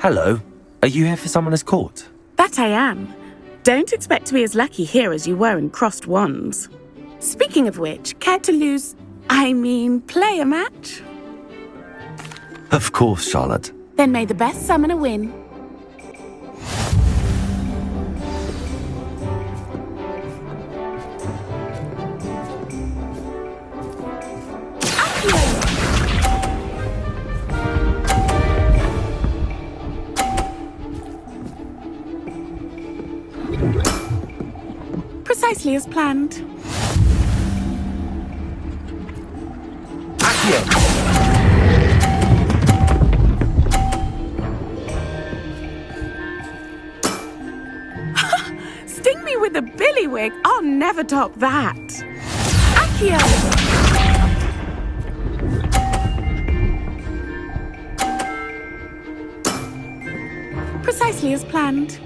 Hello. Are you here for Summoner's Court? That I am. Don't expect to be as lucky here as you were in Crossed Wands. Speaking of which, care to play a match? Of course, Charlotte. Then may the best summoner win. Precisely as planned. Accio! Sting me with a billywig. I'll never top that. Accio! Precisely as planned.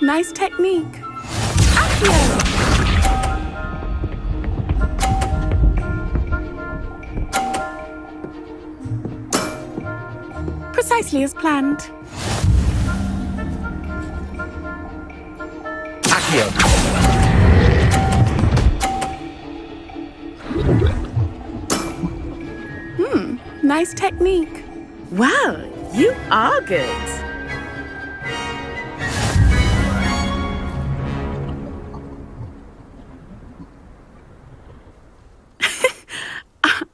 Nice technique. Accio! Precisely as planned. Accio! Nice technique. Well, you are good.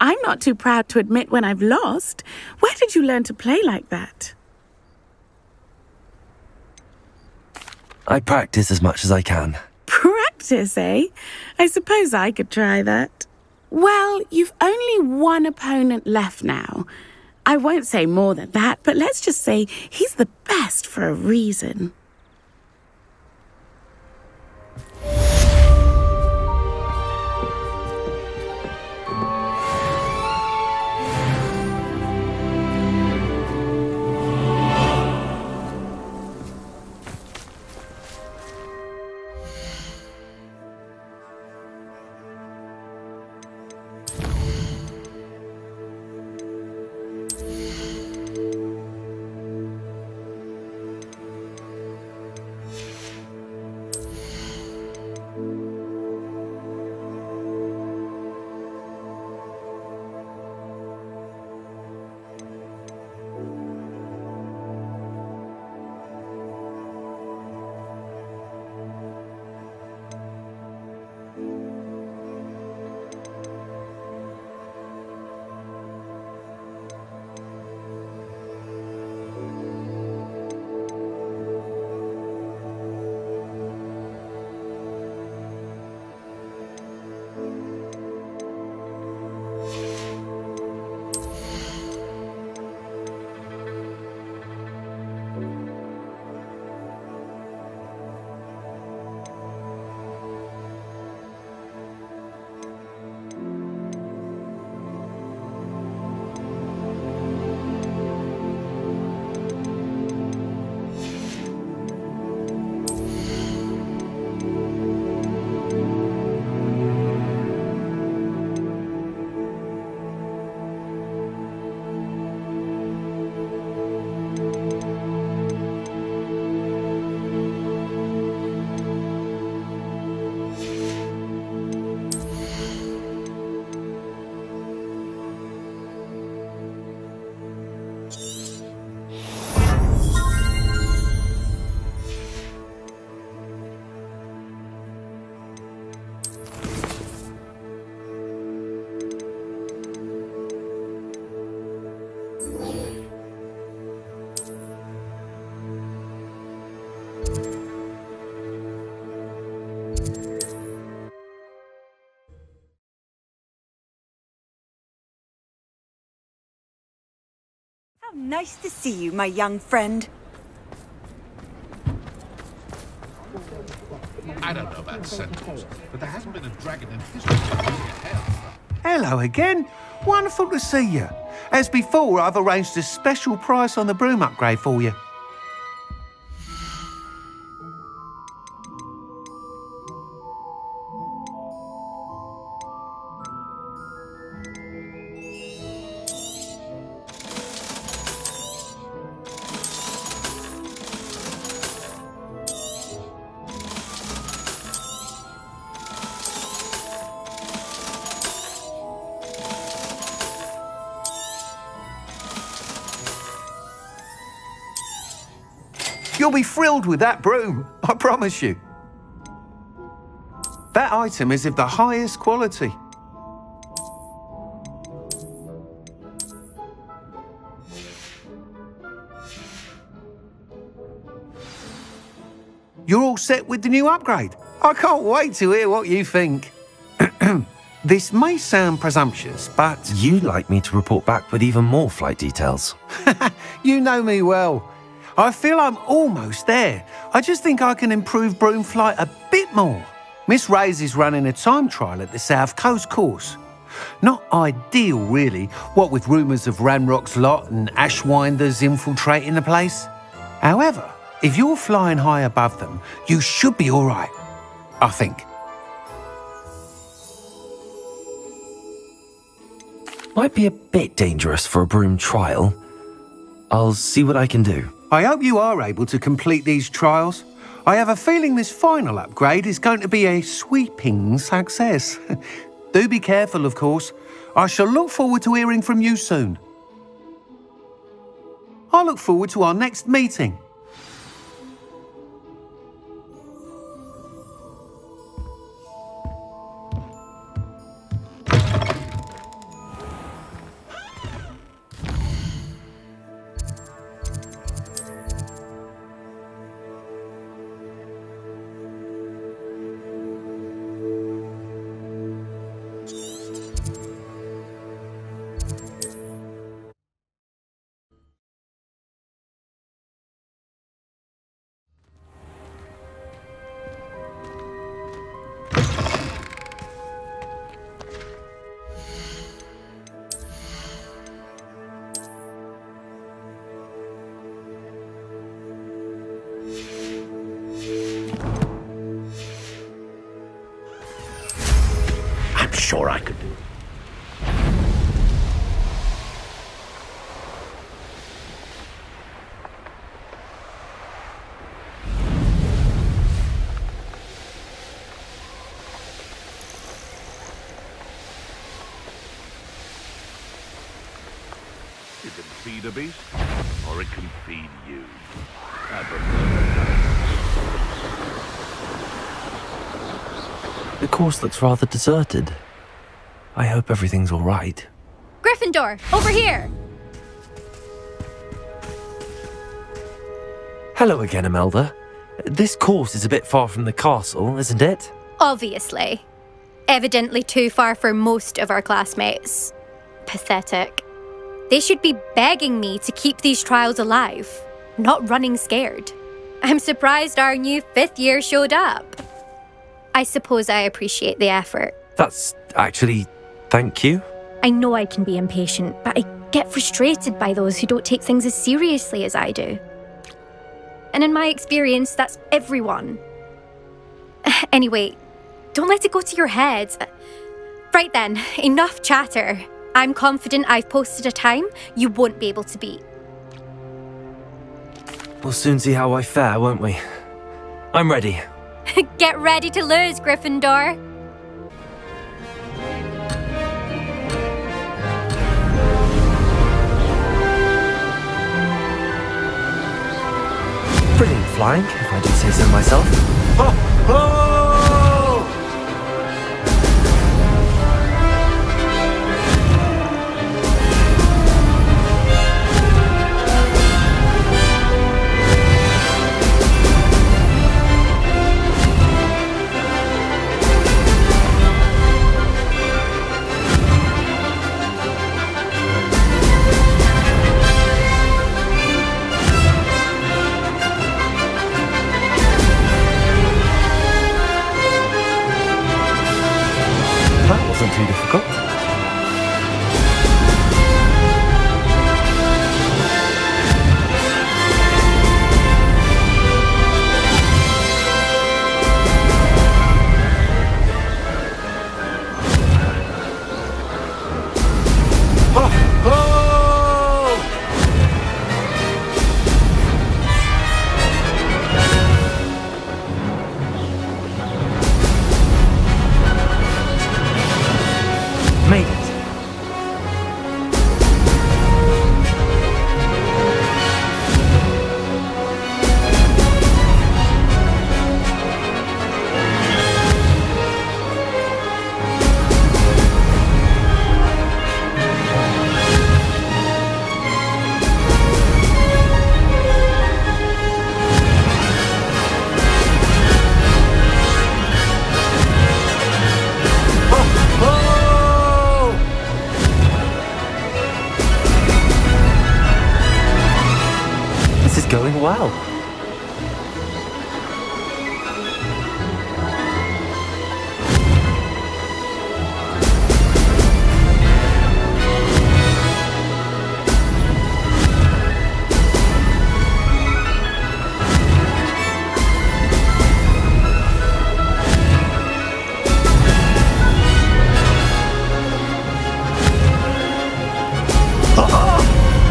I'm not too proud to admit when I've lost. Where did you learn to play like that? I practice as much as I can. Practice, eh? I suppose I could try that. Well, you've only one opponent left now. I won't say more than that, but let's just say he's the best for a reason. How nice to see you, my young friend. I don't know about centaurs, but there hasn't been a dragon in history to give me a hell. Hello again. Wonderful to see you. As before, I've arranged a special price on the broom upgrade for you. You'll be thrilled with that broom, I promise you. That item is of the highest quality. You're all set with the new upgrade. I can't wait to hear what you think. This may sound presumptuous, but You'd like me to report back with even more flight details. you know me well. I feel I'm almost there. I just think I can improve broom flight a bit more. Miss Ray's is running a time trial at the South Coast course. Not ideal, really, what with rumours of Ranrock's lot and Ashwinders infiltrating the place. However, if you're flying high above them, you should be all right, I think. Might be a bit dangerous for a broom trial. I'll see what I can do. I hope you are able to complete these trials. I have a feeling this final upgrade is going to be a sweeping success. Do be careful, of course. I shall look forward to hearing from you soon. I look forward to our next meeting. I'm sure I could do it. You can feed a beast, or it can feed you. I prefer The course looks rather deserted. I hope everything's all right. Gryffindor, over here! Hello again, Imelda. This course is a bit far from the castle, isn't it? Obviously. Evidently too far for most of our classmates. Pathetic. They should be begging me to keep these trials alive, not running scared. I'm surprised our new 5th year showed up. I suppose I appreciate the effort. That's actually... thank you. I know I can be impatient, but I get frustrated by those who don't take things as seriously as I do. And in my experience, that's everyone. Anyway, don't let it go to your head. Right then, enough chatter. I'm confident I've posted a time you won't be able to beat. We'll soon see how I fare, won't we? I'm ready. Get ready to lose, Gryffindor. Brilliant flying, if I do say so myself. going well.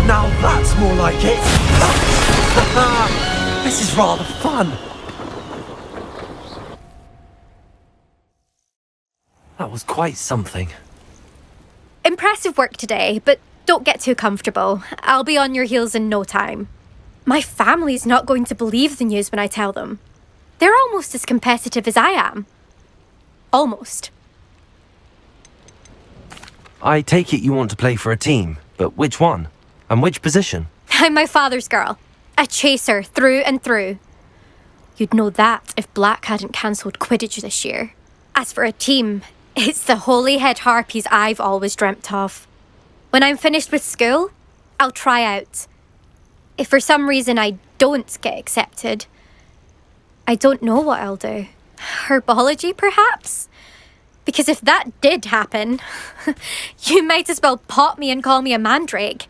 Now that's more like it. This is rather fun. That was quite something. Impressive work today, but don't get too comfortable. I'll be on your heels in no time. My family's not going to believe the news when I tell them. They're almost as competitive as I am. Almost. I take it you want to play for a team, but which one? And which position? I'm my father's girl. A chaser through and through. You'd know that if Black hadn't cancelled Quidditch this year. As for a team, it's the Holyhead Harpies I've always dreamt of. When I'm finished with school, I'll try out. If for some reason I don't get accepted, I don't know what I'll do. Herbology, perhaps? Because if that did happen, you might as well pop me and call me a mandrake.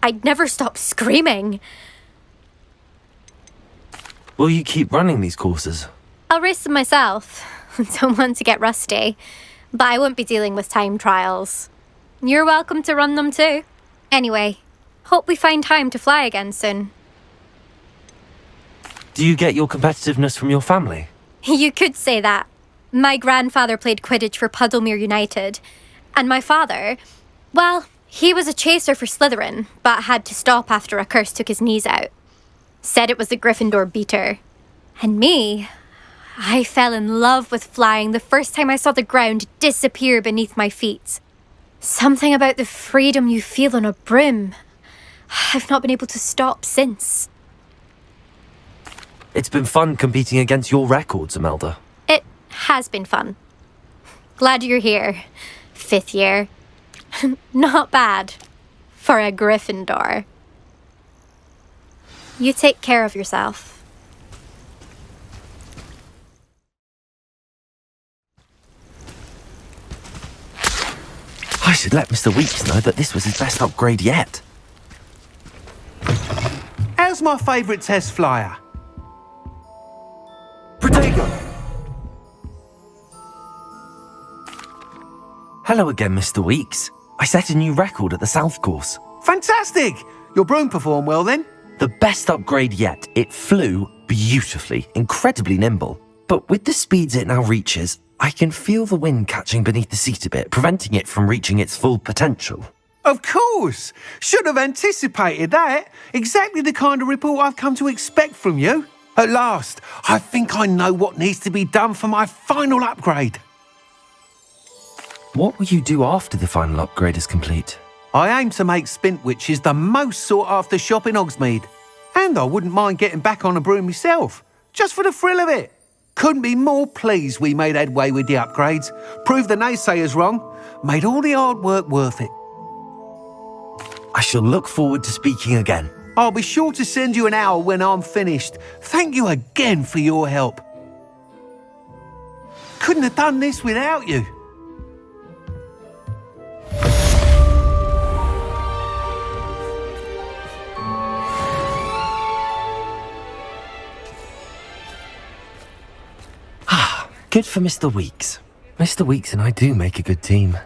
I'd never stop screaming. Will you keep running these courses? I'll race them myself. Don't want to get rusty. But I won't be dealing with time trials. You're welcome to run them too. Anyway, hope we find time to fly again soon. Do you get your competitiveness from your family? You could say that. My grandfather played Quidditch for Puddlemere United. And my father, well, he was a chaser for Slytherin, but had to stop after a curse took his knees out. Said it was the Gryffindor beater. And me, I fell in love with flying the first time I saw the ground disappear beneath my feet. Something about the freedom you feel on a broom. I've not been able to stop since. It's been fun competing against your records, Imelda. It has been fun. Glad you're here. 5th year. Not bad. For a Gryffindor. You take care of yourself. I should let Mr. Weeks know that this was his best upgrade yet. How's my favourite test flyer? Protego! Hello again, Mr. Weeks. I set a new record at the South Course. Fantastic! Your broom performed well then? The best upgrade yet. It flew beautifully, incredibly nimble. But with the speeds it now reaches, I can feel the wind catching beneath the seat a bit, preventing it from reaching its full potential. Of course! Should have anticipated that. Exactly the kind of report I've come to expect from you. At last, I think I know what needs to be done for my final upgrade. What will you do after the final upgrade is complete? I aim to make Spintwitches the most sought-after shop in Hogsmeade. And I wouldn't mind getting back on a broom myself, just for the thrill of it. Couldn't be more pleased we made headway with the upgrades, proved the naysayers wrong, made all the hard work worth it. I shall look forward to speaking again. I'll be sure to send you an owl when I'm finished. Thank you again for your help. Couldn't have done this without you. Good for Mr. Weeks. Mr. Weeks and I do make a good team.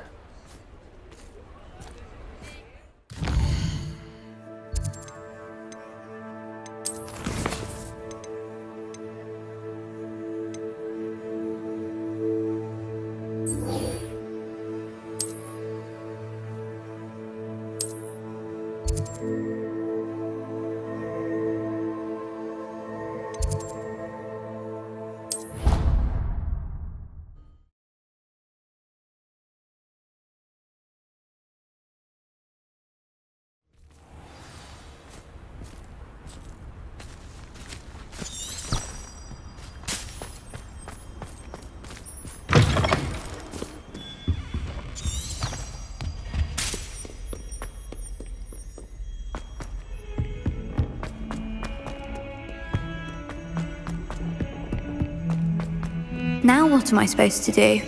Now what am I supposed to do?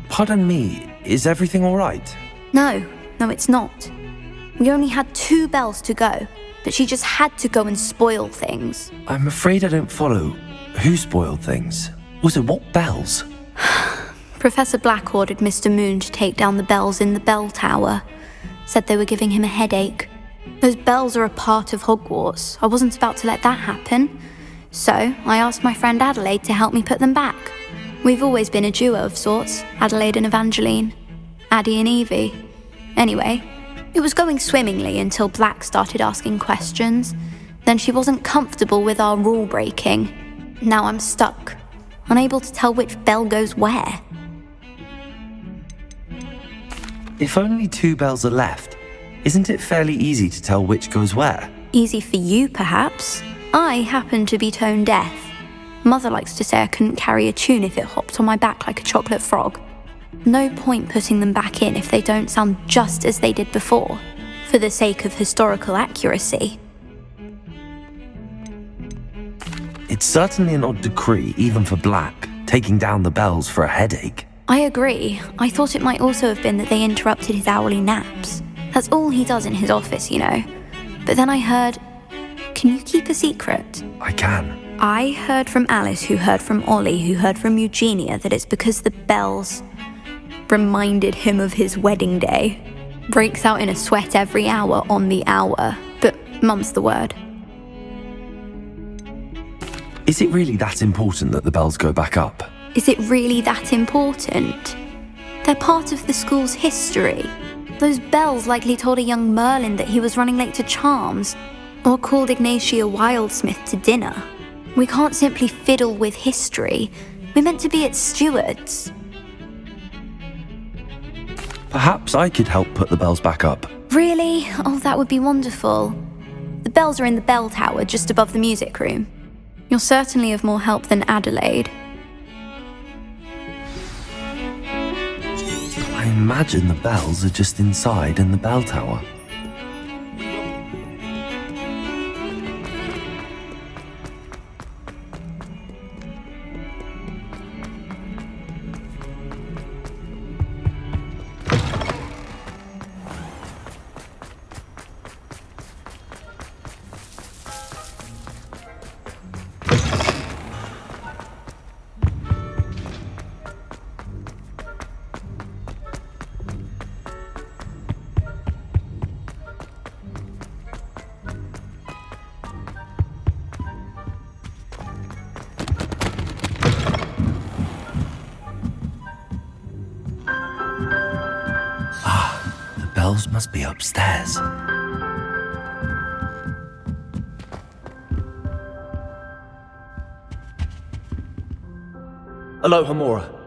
Pardon me, is everything all right? No, it's not. We only had 2 bells to go, but she just had to go and spoil things. I'm afraid I don't follow. Who spoiled things? Also, what bells? Professor Black ordered Mr. Moon to take down the bells in the bell tower. Said they were giving him a headache. Those bells are a part of Hogwarts. I wasn't about to let that happen. So I asked my friend Adelaide to help me put them back. We've always been a duo of sorts, Adelaide and Evangeline. Addie and Evie. Anyway, it was going swimmingly until Black started asking questions. Then she wasn't comfortable with our rule breaking. Now I'm stuck, unable to tell which bell goes where. If only 2 bells are left, isn't it fairly easy to tell which goes where? Easy for you, perhaps. I happen to be tone deaf. Mother likes to say I couldn't carry a tune if it hopped on my back like a chocolate frog. No point putting them back in if they don't sound just as they did before, for the sake of historical accuracy. It's certainly an odd decree, even for Black, taking down the bells for a headache. I agree. I thought it might also have been that they interrupted his hourly naps. That's all he does in his office, you know. But then I heard... Can you keep a secret? I can. I heard from Alice, who heard from Ollie, who heard from Eugenia, that it's because the bells reminded him of his wedding day. Breaks out in a sweat every hour on the hour. But mum's the word. Is it really that important that the bells go back up? Is it really that important? They're part of the school's history. Those bells likely told a young Merlin that he was running late to Charms, or called Ignatia Wildsmith to dinner. We can't simply fiddle with history. We're meant to be its stewards. Perhaps I could help put the bells back up. Really? Oh, that would be wonderful. The bells are in the bell tower just above the music room. You're certainly of more help than Adelaide. I imagine the bells are just inside in the bell tower. Bells must be upstairs. Aloha, Mora.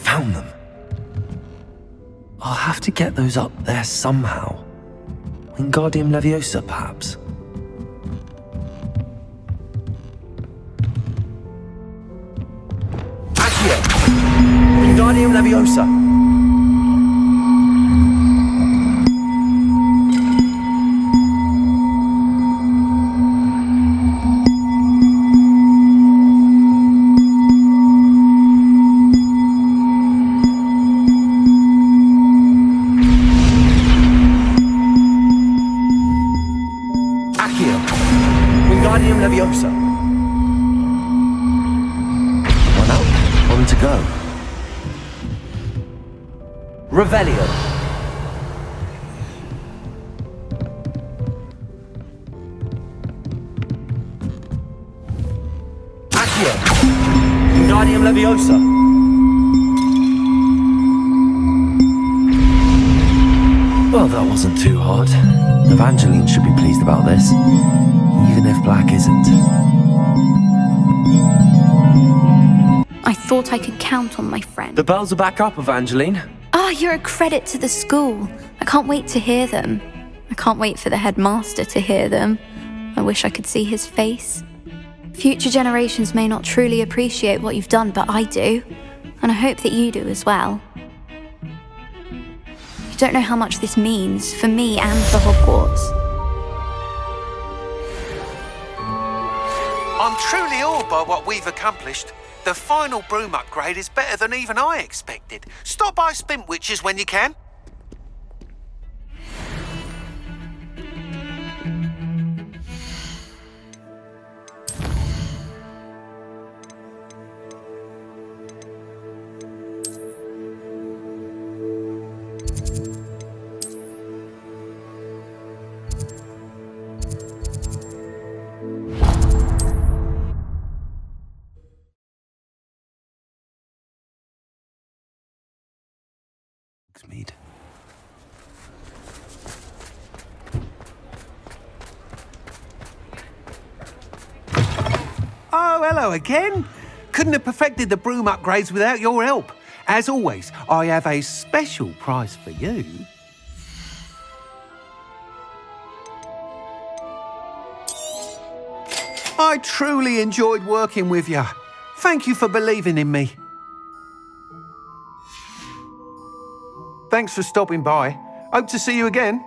Found them. I'll have to get those up there somehow. Wingardium Leviosa, perhaps. Accio! Wingardium Leviosa! Wingardium Leviosa. One up, one to go. Revelio. Accio. Wingardium Leviosa. Well, that wasn't too hard. Evangeline should be pleased about this, even if Black isn't. thought I could count on my friend. The bells are back up, Evangeline. Ah, you're a credit to the school. I can't wait to hear them. I can't wait for the headmaster to hear them. I wish I could see his face. Future generations may not truly appreciate what you've done, but I do. And I hope that you do as well. You don't know how much this means for me and for Hogwarts. I'm truly awed by what we've accomplished. The final broom upgrade is better than even I expected. Stop by Spintwitches when you can. Mead. Oh, hello again. Couldn't have perfected the broom upgrades without your help. As always, I have a special prize for you. I truly enjoyed working with you. Thank you for believing in me. Thanks for stopping by. Hope to see you again.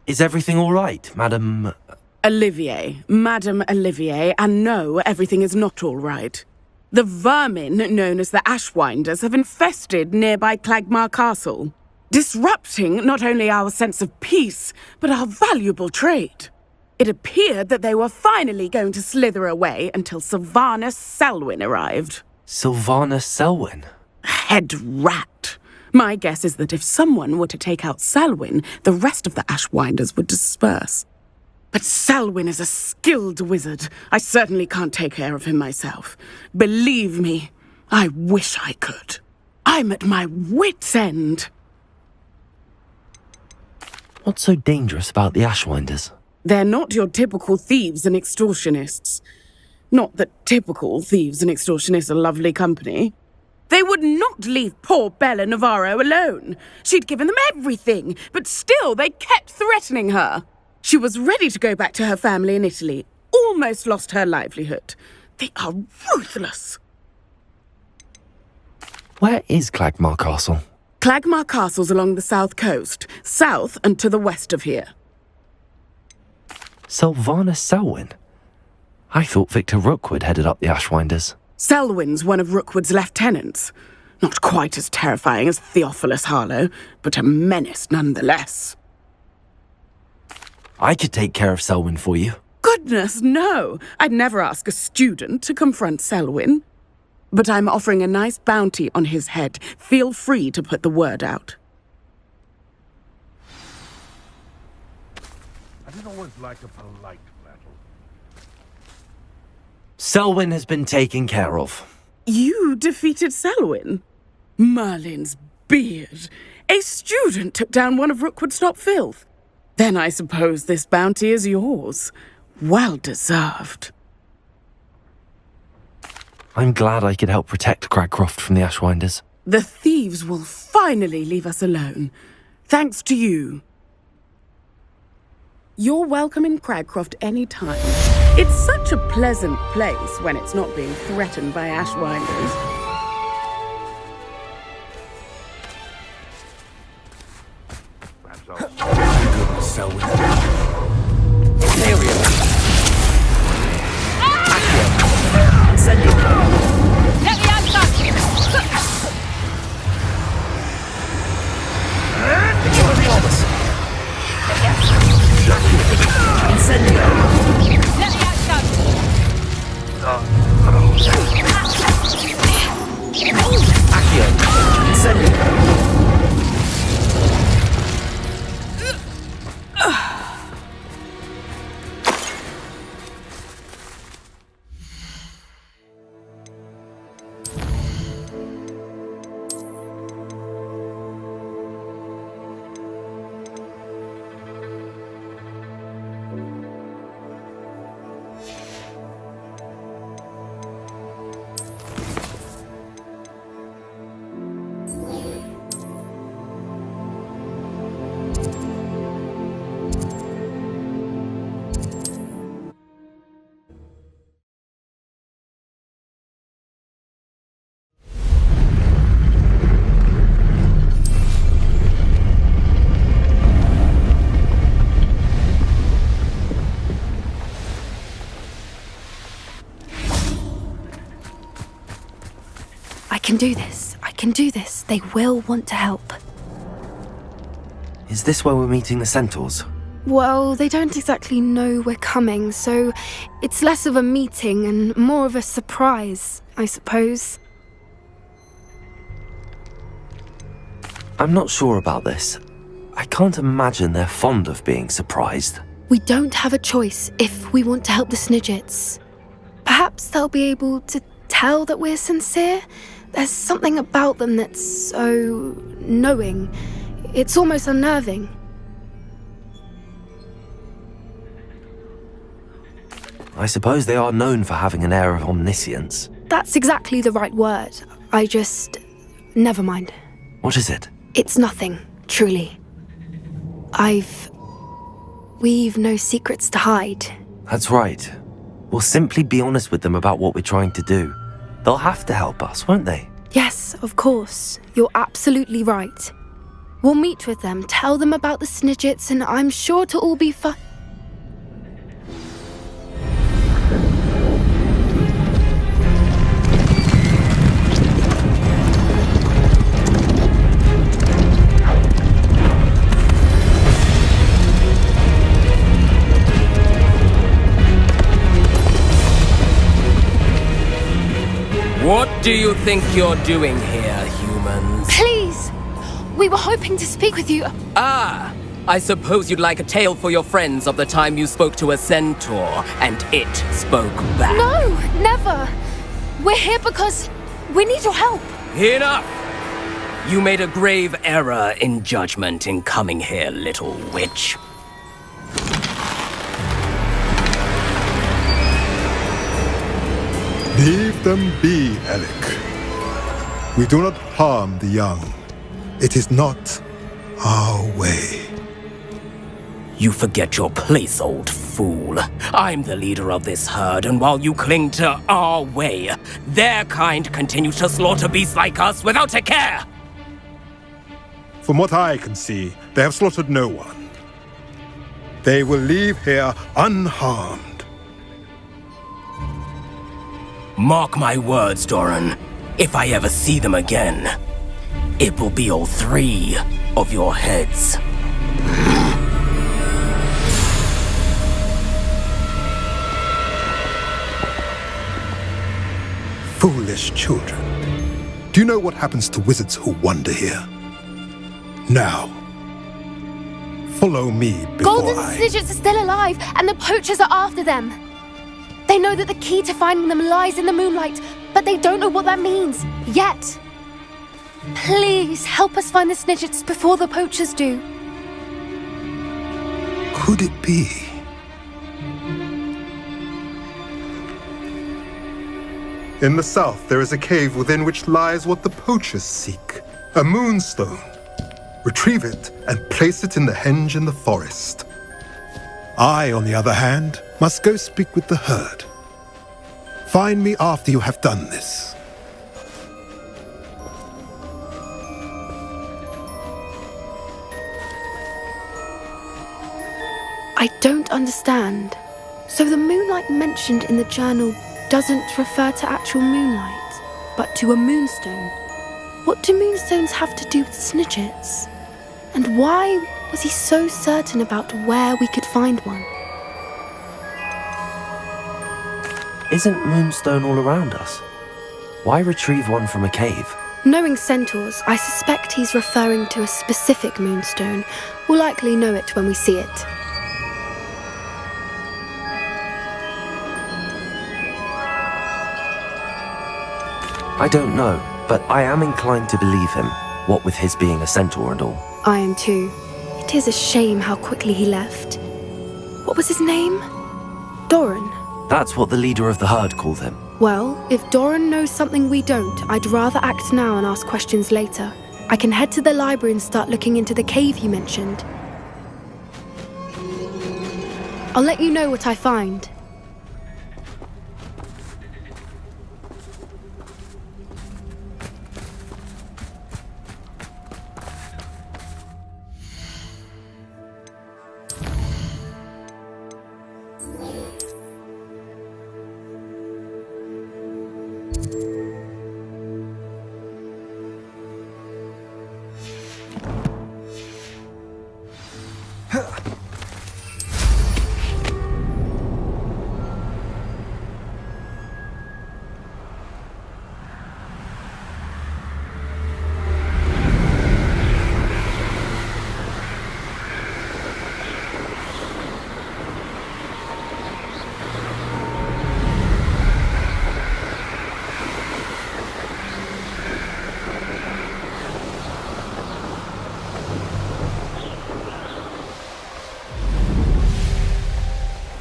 Is everything all right, Madam... Olivier, Madame Olivier, and no, everything is not all right. The vermin known as the Ashwinders have infested nearby Clagmar Castle, disrupting not only our sense of peace, but our valuable trade. It appeared that they were finally going to slither away until Sylvanus Selwyn arrived. Sylvanus Selwyn? Head rat. My guess is that if someone were to take out Selwyn, the rest of the Ashwinders would disperse. But Selwyn is a skilled wizard. I certainly can't take care of him myself. Believe me, I wish I could. I'm at my wit's end. What's so dangerous about the Ashwinders? They're not your typical thieves and extortionists. Not that typical thieves and extortionists are lovely company. They would not leave poor Bella Navarro alone. She'd given them everything, but still they kept threatening her. She was ready to go back to her family in Italy, almost lost her livelihood. They are ruthless. Where is Clagmar Castle? Clagmar Castle's along the south coast, south and to the west of here. Sylvana Selwyn? I thought Victor Rookwood headed up the Ashwinders. Selwyn's one of Rookwood's lieutenants. Not quite as terrifying as Theophilus Harlow, but a menace nonetheless. I could take care of Selwyn for you. Goodness, no! I'd never ask a student to confront Selwyn. But I'm offering a nice bounty on his head. Feel free to put the word out. I didn't always like a polite battle. Selwyn has been taken care of. You defeated Selwyn? Merlin's beard. A student took down one of Rookwood's top filth. Then I suppose this bounty is yours. Well deserved. I'm glad I could help protect Cragcroft from the Ashwinders. The thieves will finally leave us alone. Thanks to you. You're welcome in Cragcroft any time. It's such a pleasant place when it's not being threatened by Ashwinders. Perhaps I'll Selwyn. I can do this. They will want to help. Is this where we're meeting the Centaurs? Well, they don't exactly know we're coming, so it's less of a meeting and more of a surprise, I suppose. I'm not sure about this. I can't imagine they're fond of being surprised. We don't have a choice if we want to help the Snidgets. Perhaps they'll be able to tell that we're sincere. There's something about them that's so knowing. It's almost unnerving. I suppose they are known for having an air of omniscience. That's exactly the right word. Never mind. What is it? It's nothing, truly. We've no secrets to hide. That's right. We'll simply be honest with them about what we're trying to do. They'll have to help us, won't they? Yes, of course. You're absolutely right. We'll meet with them, tell them about the Snidgets, and I'm sure it'll all be fun. What do you think you're doing here, humans? Please! We were hoping to speak with you. Ah! I suppose you'd like a tale for your friends of the time you spoke to a centaur, and it spoke back. No, never! We're here because we need your help. Enough! You made a grave error in judgment in coming here, little witch. Leave them be, Alec. We do not harm the young. It is not our way. You forget your place, old fool. I'm the leader of this herd, and while you cling to our way, their kind continues to slaughter beasts like us without a care! From what I can see, they have slaughtered no one. They will leave here unharmed. Mark my words, Doran. If I ever see them again, it will be all 3 of your heads. Foolish children. Do you know what happens to wizards who wander here? Now, follow me before Golden Snidgets are still alive, and the poachers are after them. They know that the key to finding them lies in the moonlight, but they don't know what that means, yet. Please, help us find the Snidgets before the poachers do. Could it be? In the south, there is a cave within which lies what the poachers seek. A moonstone. Retrieve it and place it in the henge in the forest. I, on the other hand, must go speak with the herd. Find me after you have done this. I don't understand. So the moonlight mentioned in the journal doesn't refer to actual moonlight, but to a moonstone. What do moonstones have to do with Snidgets? And why was he so certain about where we could find one? Isn't Moonstone all around us? Why retrieve one from a cave? Knowing centaurs, I suspect he's referring to a specific moonstone. We'll likely know it when we see it. I don't know, but I am inclined to believe him, what with his being a centaur and all. I am too. It is a shame how quickly he left. What was his name? Doran. That's what the leader of the herd called him. Well, if Doran knows something we don't, I'd rather act now and ask questions later. I can head to the library and start looking into the cave you mentioned. I'll let you know what I find.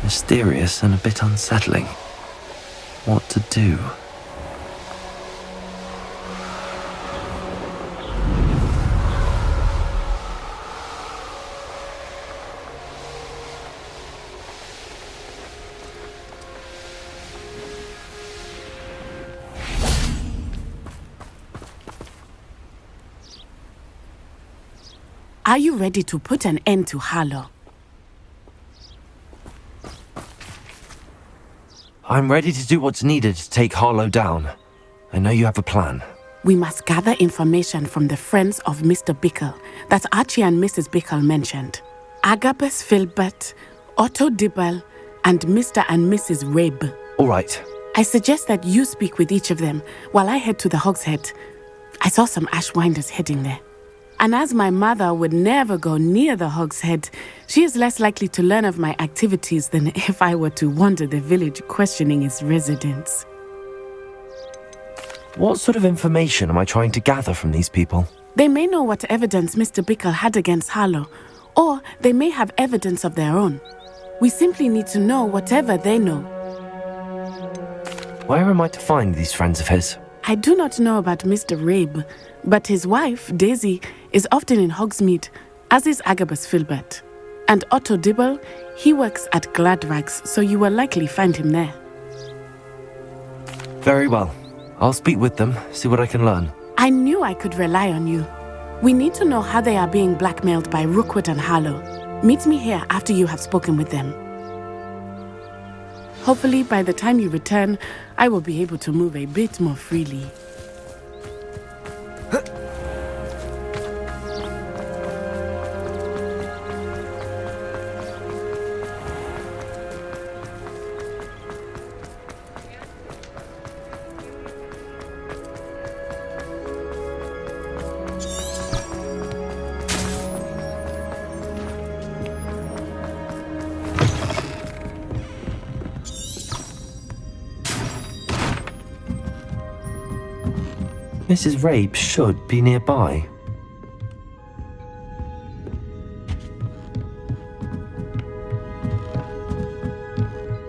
Mysterious and a bit unsettling. What to do? Are you ready to put an end to Harlow? I'm ready to do what's needed to take Harlow down. I know you have a plan. We must gather information from the friends of Mr. Bickle that Archie and Mrs. Bickle mentioned. Agabus Filbert, Otto Dibble, and Mr. and Mrs. Rabe. All right. I suggest that you speak with each of them while I head to the Hogshead. I saw some Ashwinders heading there. And as my mother would never go near the Hogshead, she is less likely to learn of my activities than if I were to wander the village questioning its residents. What sort of information am I trying to gather from these people? They may know what evidence Mr. Bickle had against Harlow, or they may have evidence of their own. We simply need to know whatever they know. Where am I to find these friends of his? I do not know about Mr. Rabe, but his wife, Daisy, is often in Hogsmeade, as is Agabus Filbert. And Otto Dibble, he works at Gladrags, so you will likely find him there. Very well. I'll speak with them, see what I can learn. I knew I could rely on you. We need to know how they are being blackmailed by Rookwood and Harlow. Meet me here after you have spoken with them. Hopefully, by the time you return, I will be able to move a bit more freely. Mrs. Rabe should be nearby.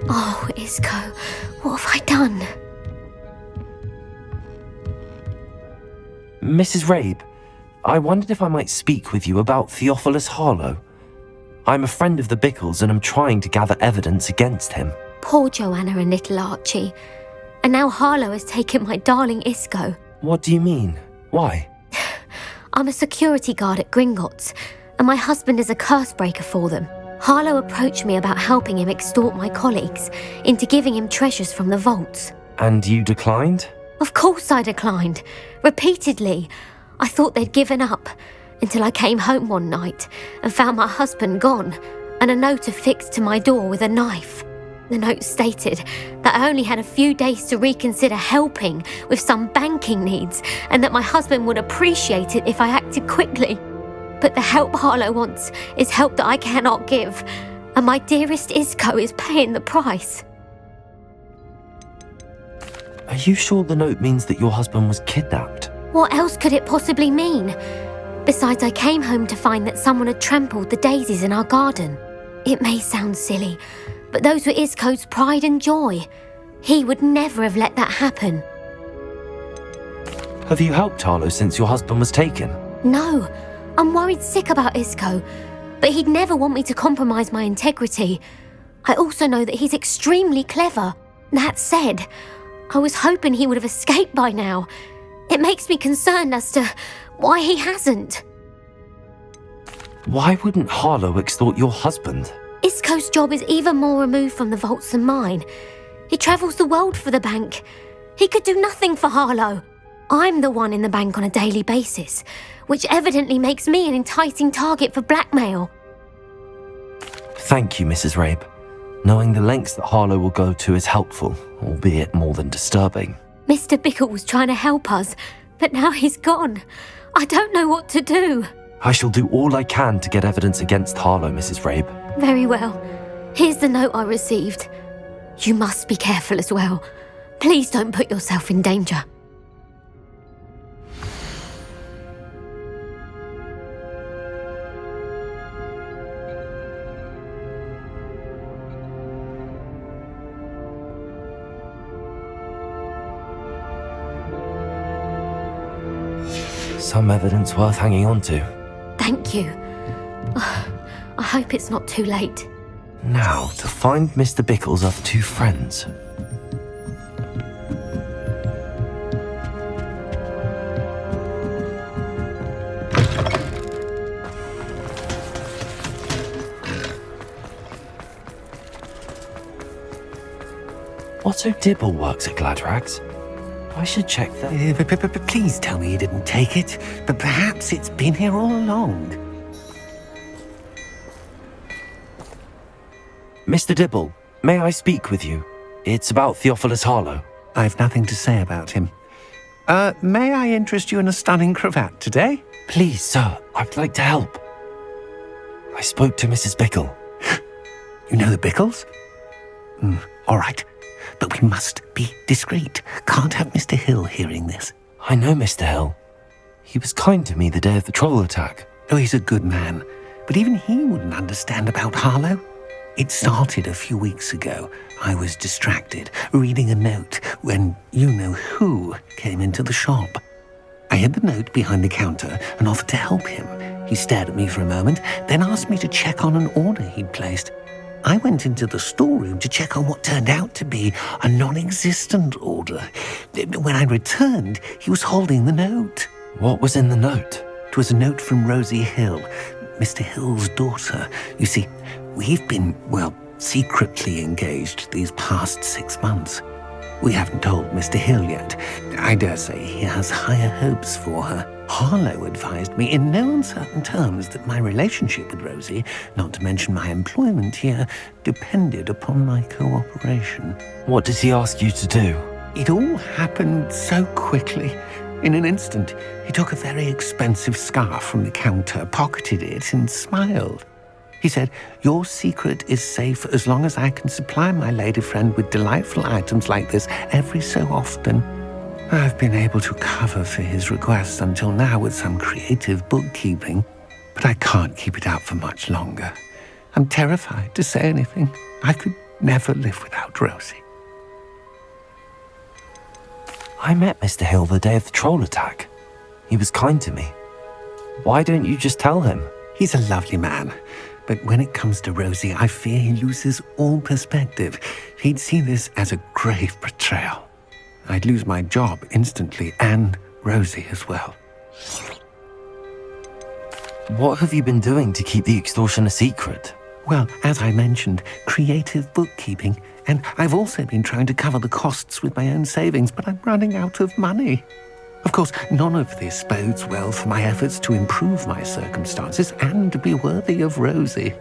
Oh, Isco, what have I done? Mrs. Rabe, I wondered if I might speak with you about Theophilus Harlow. I'm a friend of the Bickles and I'm trying to gather evidence against him. Poor Joanna and little Archie. And now Harlow has taken my darling Isco. What do you mean? Why? I'm a security guard at Gringotts, and my husband is a curse breaker for them. Harlow approached me about helping him extort my colleagues into giving him treasures from the vaults. And you declined? Of course I declined. Repeatedly. I thought they'd given up, until I came home one night and found my husband gone, and a note affixed to my door with a knife. The note stated that I only had a few days to reconsider helping with some banking needs, and that my husband would appreciate it if I acted quickly. But the help Harlow wants is help that I cannot give, and my dearest Isco is paying the price. Are you sure the note means that your husband was kidnapped? What else could it possibly mean? Besides, I came home to find that someone had trampled the daisies in our garden. It may sound silly, but those were Isco's pride and joy. He would never have let that happen. Have you helped Harlow since your husband was taken? No, I'm worried sick about Isco, but he'd never want me to compromise my integrity. I also know that he's extremely clever. That said, I was hoping he would have escaped by now. It makes me concerned as to why he hasn't. Why wouldn't Harlow extort your husband? Isco's job is even more removed from the vaults than mine. He travels the world for the bank. He could do nothing for Harlow. I'm the one in the bank on a daily basis, which evidently makes me an enticing target for blackmail. Thank you, Mrs. Rabe. Knowing the lengths that Harlow will go to is helpful, albeit more than disturbing. Mr. Bickle was trying to help us, but now he's gone. I don't know what to do. I shall do all I can to get evidence against Harlow, Mrs. Rabe. Very well. Here's the note I received. You must be careful as well. Please don't put yourself in danger. Some evidence worth hanging on to. Thank you. I hope it's not too late. Now, to find Mr. Bickle's other two friends. Otto Dibble works at Gladrags. I should check that. Please tell me you didn't take it, but perhaps it's been here all along. Mr. Dibble, may I speak with you? It's about Theophilus Harlow. I've nothing to say about him. May I interest you in a stunning cravat today? Please, sir, I'd like to help. I spoke to Mrs. Bickle. You know the Bickles? All right. But we must be discreet. Can't have Mr. Hill hearing this. I know Mr. Hill. He was kind to me the day of the troll attack. Oh, he's a good man, but even he wouldn't understand about Harlow. It started a few weeks ago. I was distracted, reading a note, when you-know-who came into the shop. I hid the note behind the counter and offered to help him. He stared at me for a moment, then asked me to check on an order he'd placed. I went into the storeroom to check on what turned out to be a non-existent order. When I returned, he was holding the note. What was in the note? It was a note from Rosie Hill, Mr. Hill's daughter. You see, we've been, secretly engaged these past 6 months. We haven't told Mr. Hill yet. I dare say he has higher hopes for her. Harlow advised me in no uncertain terms that my relationship with Rosie, not to mention my employment here, depended upon my cooperation. What did he ask you to do? It all happened so quickly. In an instant, he took a very expensive scarf from the counter, pocketed it, and smiled. He said, "Your secret is safe as long as I can supply my lady friend with delightful items like this every so often." I've been able to cover for his requests until now with some creative bookkeeping, but I can't keep it up for much longer. I'm terrified to say anything. I could never live without Rosie. I met Mr. Hill the day of the troll attack. He was kind to me. Why don't you just tell him? He's a lovely man, but when it comes to Rosie, I fear he loses all perspective. He'd see this as a grave betrayal. I'd lose my job instantly, and Rosie as well. What have you been doing to keep the extortion a secret? Well, as I mentioned, creative bookkeeping, and I've also been trying to cover the costs with my own savings, but I'm running out of money. Of course, none of this bodes well for my efforts to improve my circumstances and to be worthy of Rosie.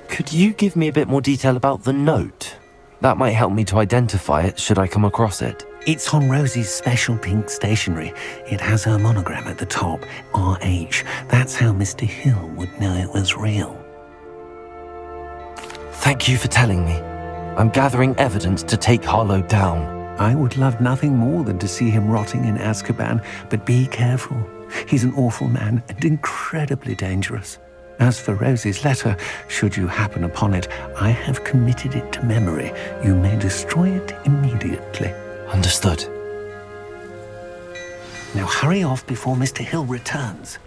Could you give me a bit more detail about the note? That might help me to identify it should I come across it. It's on Rosie's special pink stationery. It has her monogram at the top, RH. That's how Mr. Hill would know it was real. Thank you for telling me. I'm gathering evidence to take Harlow down. I would love nothing more than to see him rotting in Azkaban, but be careful. He's an awful man and incredibly dangerous. As for Rosie's letter, should you happen upon it, I have committed it to memory. You may destroy it immediately. Understood. Now hurry off before Mr. Hill returns.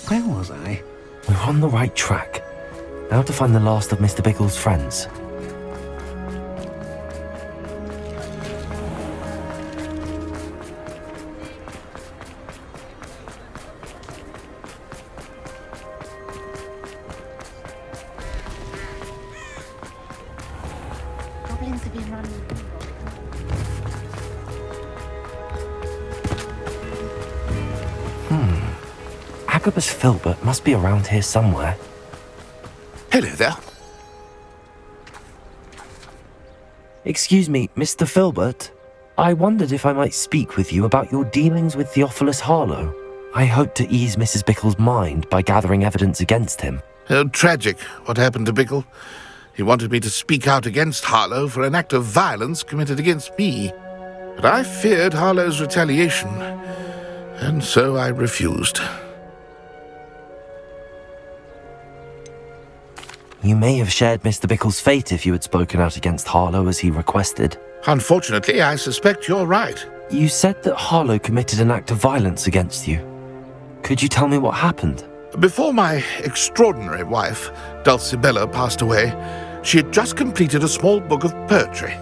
Where was I? We're on the right track. Now to find the last of Mr. Biggle's friends. Goblins have been running. Agabus Filbert must be around here somewhere. Hello there. Excuse me, Mr. Filbert. I wondered if I might speak with you about your dealings with Theophilus Harlow. I hope to ease Mrs. Bickle's mind by gathering evidence against him. Oh, tragic what happened to Bickle. He wanted me to speak out against Harlow for an act of violence committed against me. But I feared Harlow's retaliation, and so I refused. You may have shared Mr. Bickle's fate if you had spoken out against Harlow as he requested. Unfortunately, I suspect you're right. You said that Harlow committed an act of violence against you. Could you tell me what happened? Before my extraordinary wife, Dulcibella, passed away, she had just completed a small book of poetry.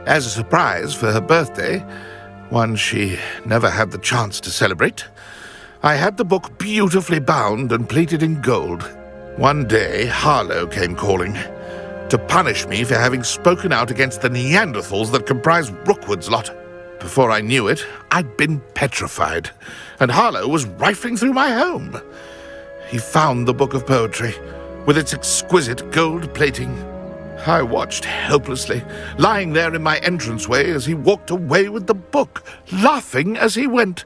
As a surprise for her birthday, one she never had the chance to celebrate, I had the book beautifully bound and plated in gold. One day, Harlow came calling to punish me for having spoken out against the Neanderthals that comprise Rookwood's lot. Before I knew it, I'd been petrified, and Harlow was rifling through my home. He found the book of poetry, with its exquisite gold plating. I watched helplessly, lying there in my entranceway as he walked away with the book, laughing as he went.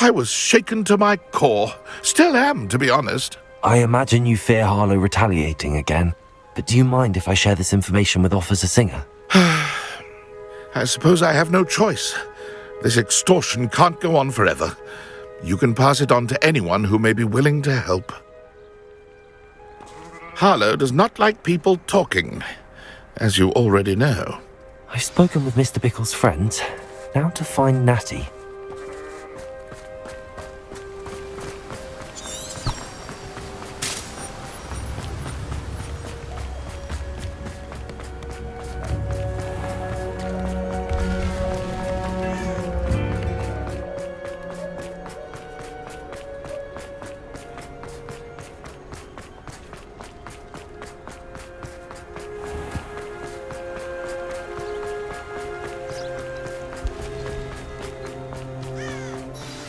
I was shaken to my core, still am, to be honest. I imagine you fear Harlow retaliating again, but do you mind if I share this information with Officer Singer? I suppose I have no choice. This extortion can't go on forever. You can pass it on to anyone who may be willing to help. Harlow does not like people talking, as you already know. I've spoken with Mr. Bickle's friends. Now to find Natty.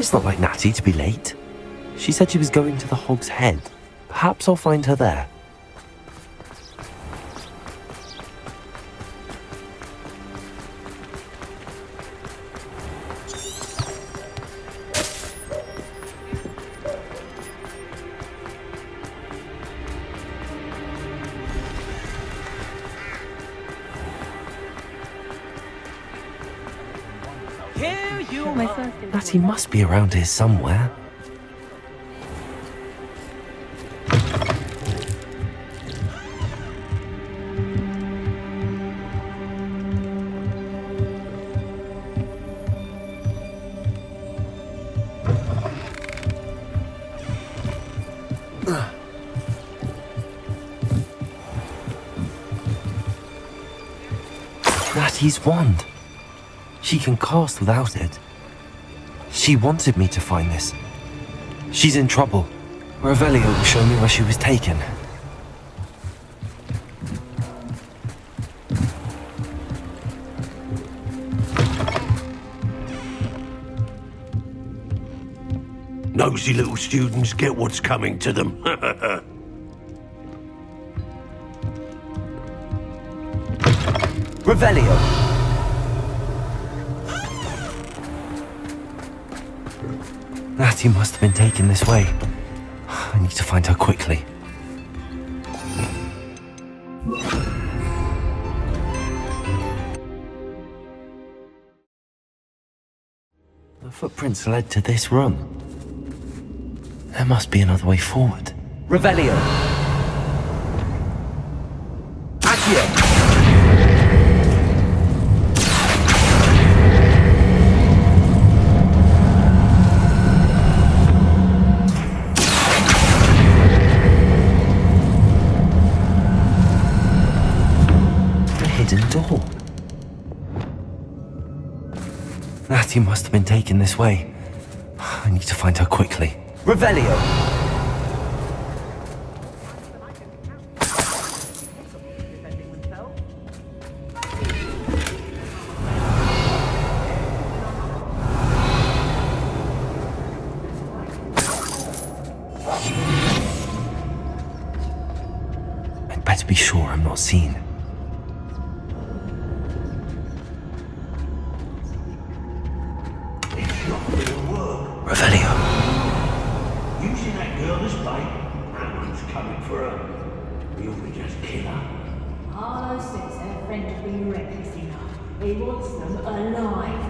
It's not like Natty to be late. She said she was going to the Hog's Head. Perhaps I'll find her there. Natty must be around here somewhere. Natty's wand. She can cast without it. She wanted me to find this. She's in trouble. Revelio will show me where she was taken. Nosy little students get what's coming to them. Revelio! Natty must have been taken this way. I need to find her quickly. The footprints led to this room. There must be another way forward. Revelio! Accio! Door. Natty must have been taken this way. I need to find her quickly. Revelio! I'd better be sure I'm not seen. Revelio. You see that girl as bait? That one's coming for her. We ought to just kill her. Harlow says her friend has been reckless enough. He wants them alive.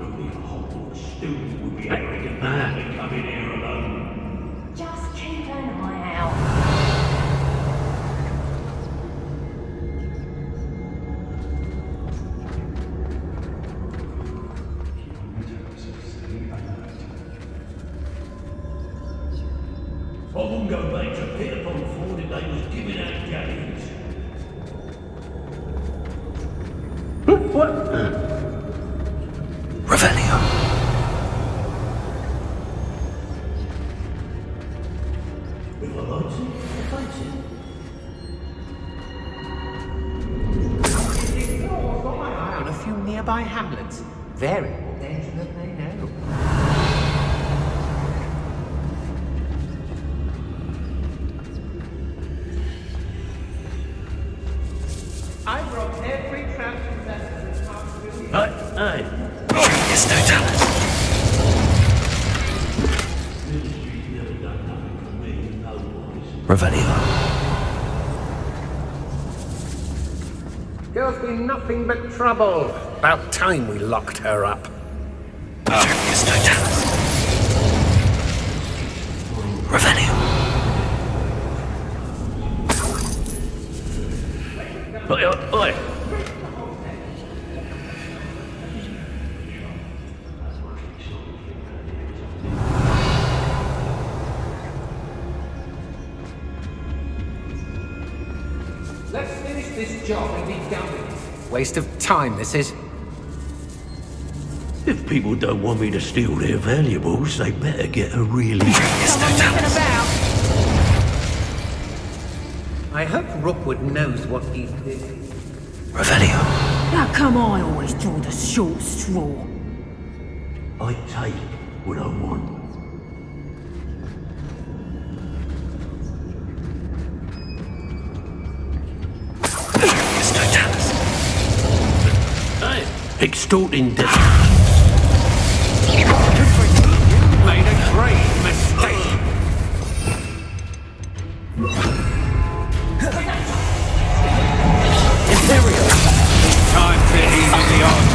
Only a Hogwart student would be arrogant enough to come in here alone. Just keep an eye out. I wouldn't go back to Pierpont Ford if they was giving out games. What? Revelio. If I likes it, I likes it. Ignore my eye on a few nearby hamlets. Very danger that they know. I brought every trap possessor in possibility. Aye. There's no talent. Ministry's never done nothing for me, no wise. Revelio. Girl's been nothing but trouble. About time we locked her up. this job and be done with it. Waste of time, this is. If people don't want me to steal their valuables, they better get a really... I hope Rookwood knows what he's doing. Revelio. How come I always draw the short straw? I take what I want. Hey, extorting debt. Made a grave mistake. Imperial! Time to even the odds.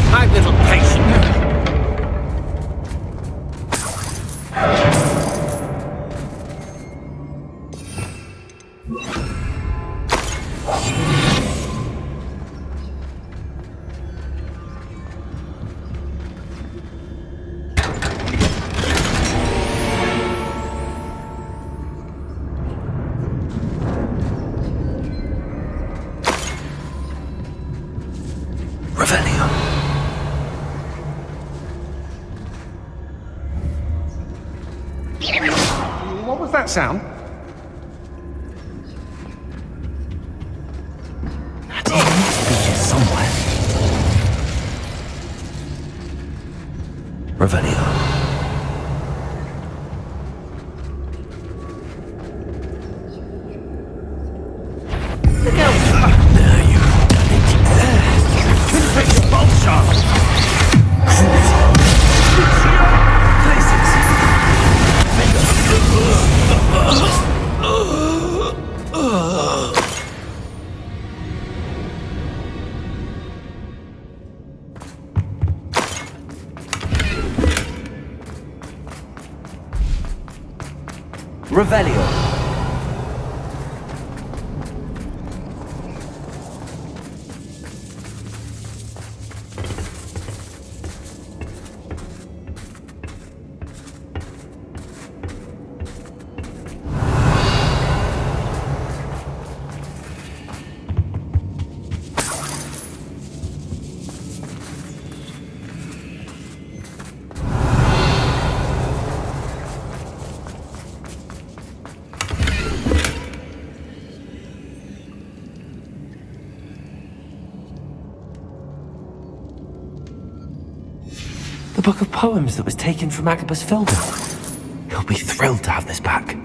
My little patient. Revelio. What was that sound? That needs to be here somewhere. Revelio. Revelio. The book of poems that was taken from Agabus Filden. He'll be thrilled to have this back.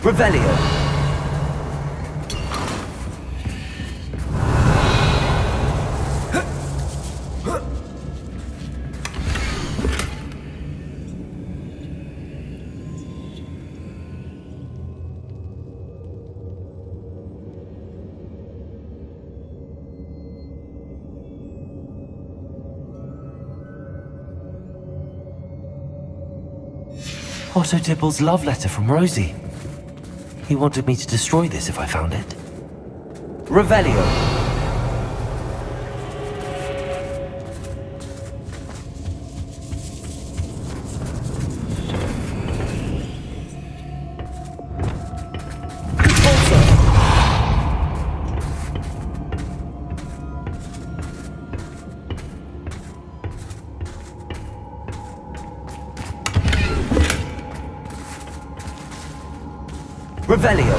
Revelio. Otto Dibble's love letter from Rosie. He wanted me to destroy this if I found it. Revelio. Revelio.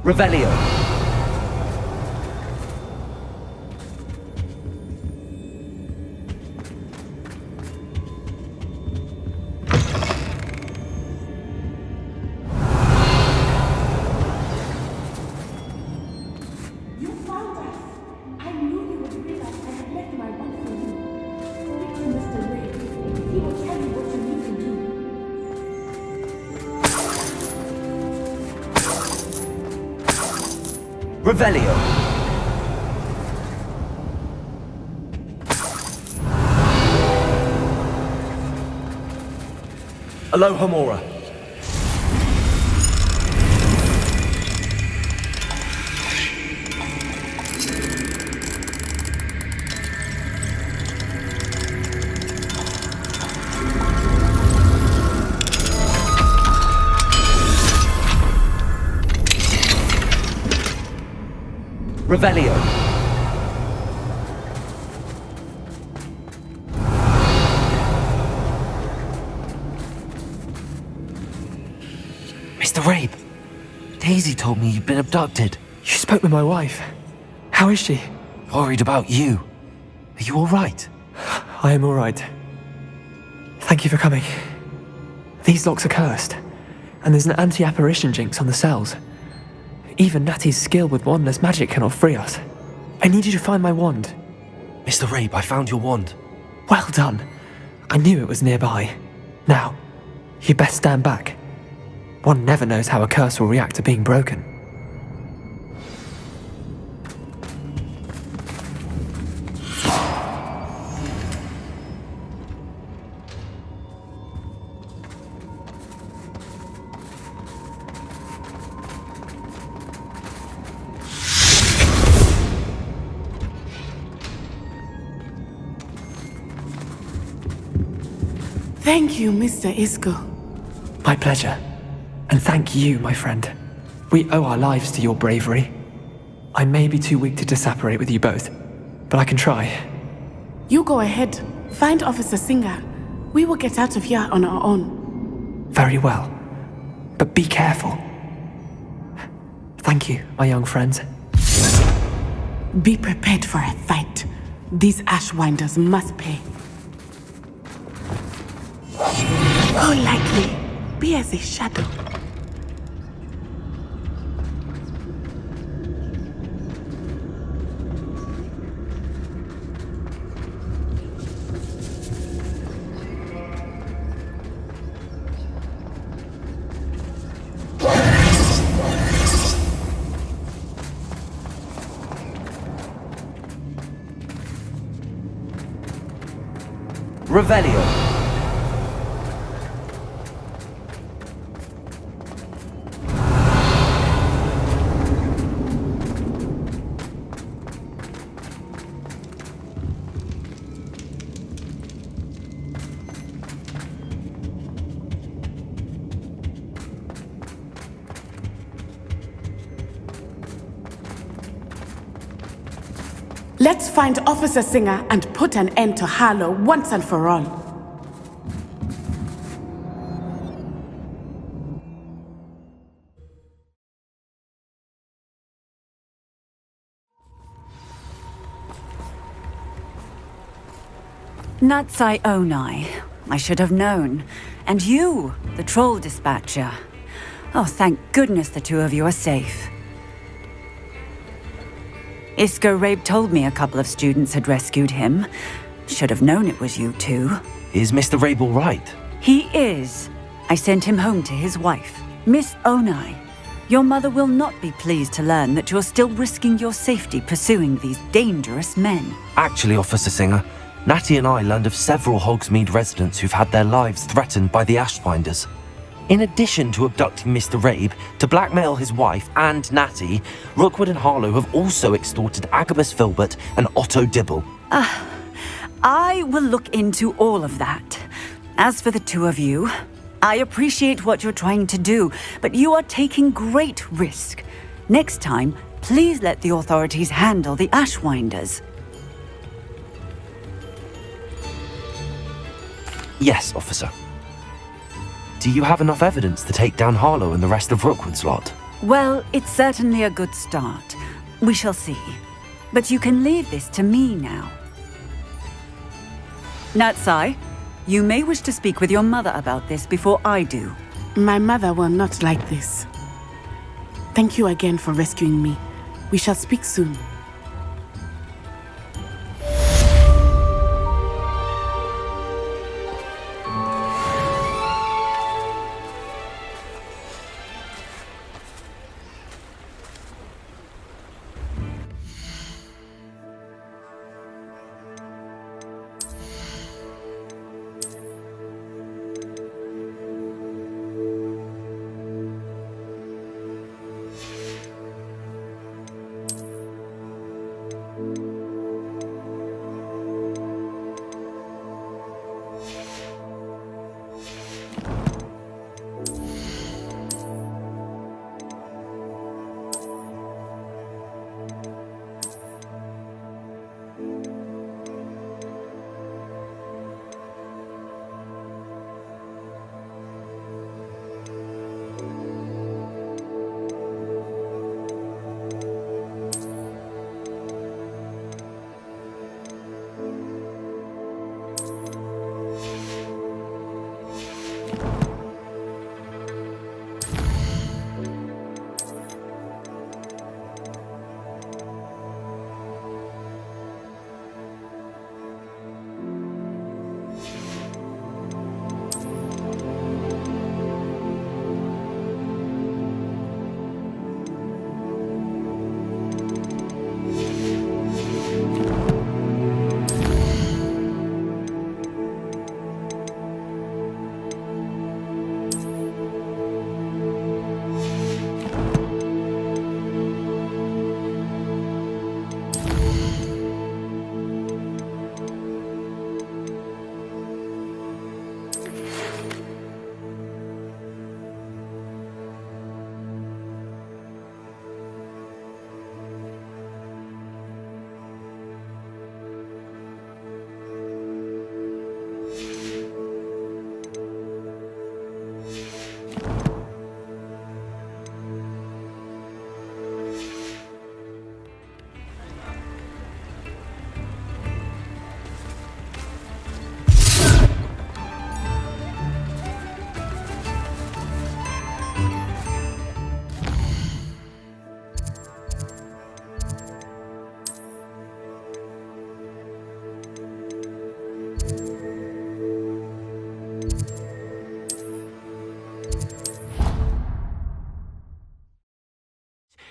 Revelio. Revelio. Aloha Mora. Revelio. Mr. Rabe, Daisy told me you'd been abducted. You spoke with my wife. How is she? Worried about you. Are you all right? I am all right. Thank you for coming. These locks are cursed, and there's an anti-apparition jinx on the cells. Even Natty's skill with wandless magic cannot free us. I need you to find my wand. Mr. Rabe, I found your wand. Well done. I knew it was nearby. Now, you best stand back. One never knows how a curse will react to being broken. Thank you, Mr. Isco. My pleasure. And thank you, my friend. We owe our lives to your bravery. I may be too weak to disapparate with you both, but I can try. You go ahead. Find Officer Singer. We will get out of here on our own. Very well. But be careful. Thank you, my young friends. Be prepared for a fight. These Ashwinders must pay. Go lightly. Be as a shadow. Revelio. Let's find Officer Singer and put an end to Harlow once and for all. Natsai Onai. I should have known. And you, the troll dispatcher. Oh, thank goodness the two of you are safe. Isco Rabe told me a couple of students had rescued him. Should have known it was you two. Is Mr. Rabe all right? He is. I sent him home to his wife, Miss Onai. Your mother will not be pleased to learn that you're still risking your safety pursuing these dangerous men. Actually, Officer Singer, Natty and I learned of several Hogsmeade residents who've had their lives threatened by the Ashwinders. In addition to abducting Mr. Rabe to blackmail his wife and Natty, Rookwood and Harlow have also extorted Agabus Filbert and Otto Dibble. I will look into all of that. As for the two of you, I appreciate what you're trying to do, but you are taking great risk. Next time, please let the authorities handle the Ashwinders. Yes, officer. Do you have enough evidence to take down Harlow and the rest of Rookwood's lot? Well, it's certainly a good start. We shall see. But you can leave this to me now. Natsai, you may wish to speak with your mother about this before I do. My mother will not like this. Thank you again for rescuing me. We shall speak soon.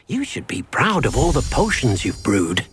You should be proud of all the potions you've brewed.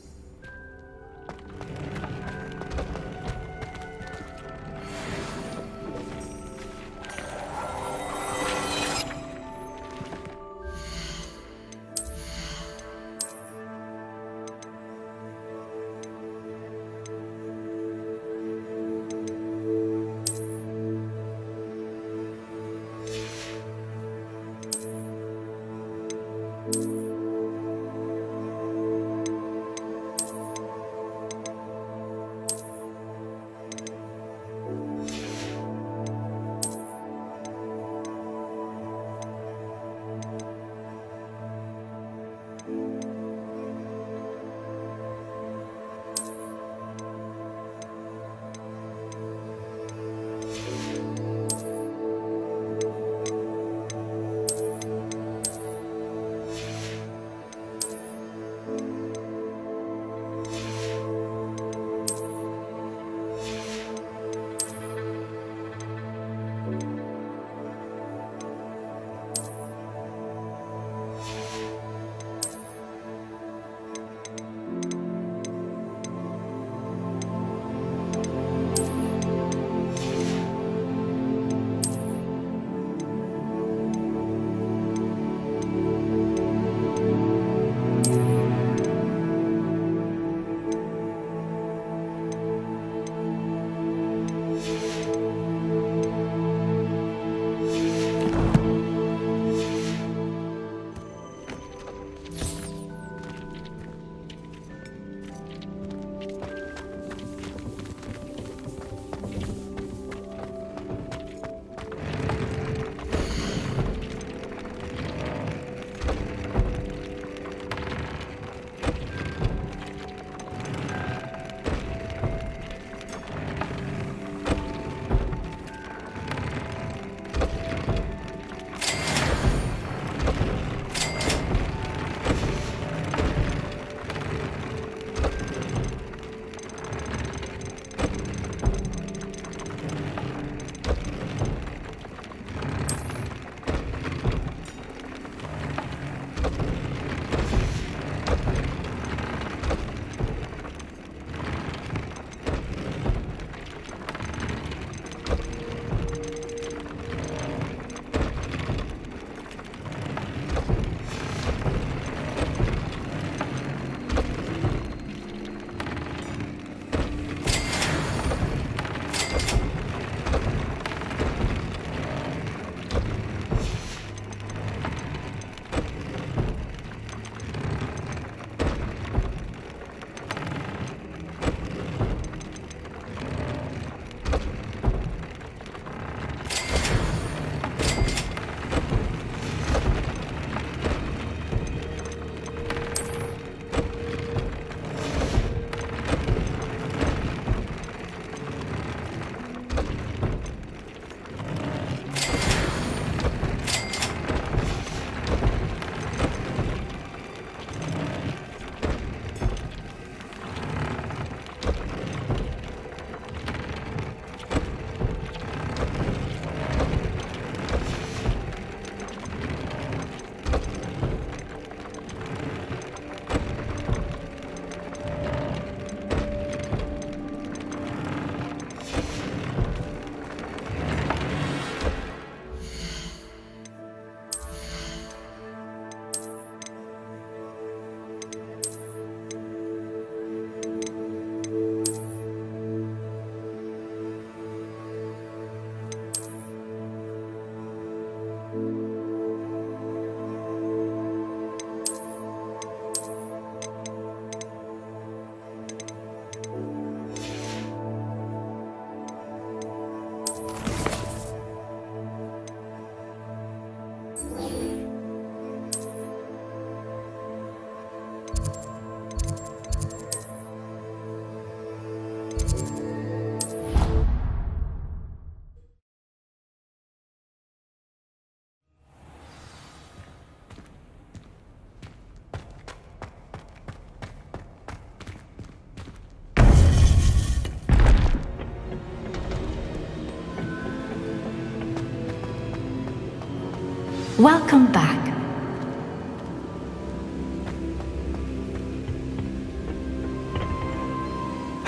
Welcome back.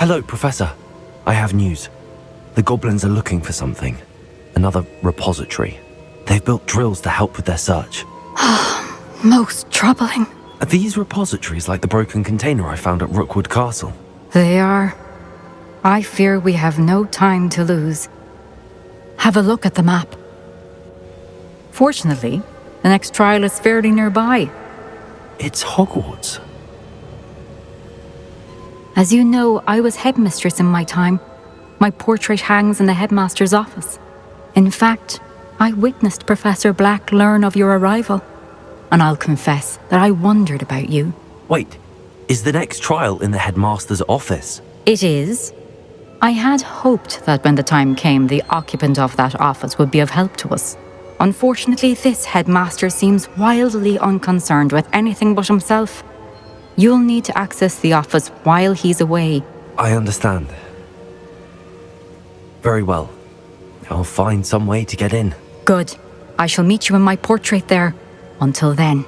Hello, Professor. I have news. The goblins are looking for something. Another repository. They've built drills to help with their search. Most troubling. Are these repositories like the broken container I found at Rookwood Castle? They are. I fear we have no time to lose. Have a look at the map. Fortunately, the next trial is fairly nearby. It's Hogwarts. As you know, I was headmistress in my time. My portrait hangs in the headmaster's office. In fact, I witnessed Professor Black learn of your arrival. And I'll confess that I wondered about you. Wait, is the next trial in the headmaster's office? It is. I had hoped that when the time came, the occupant of that office would be of help to us. Unfortunately, this headmaster seems wildly unconcerned with anything but himself. You'll need to access the office while he's away. I understand. Very well. I'll find some way to get in. Good. I shall meet you in my portrait there. Until then.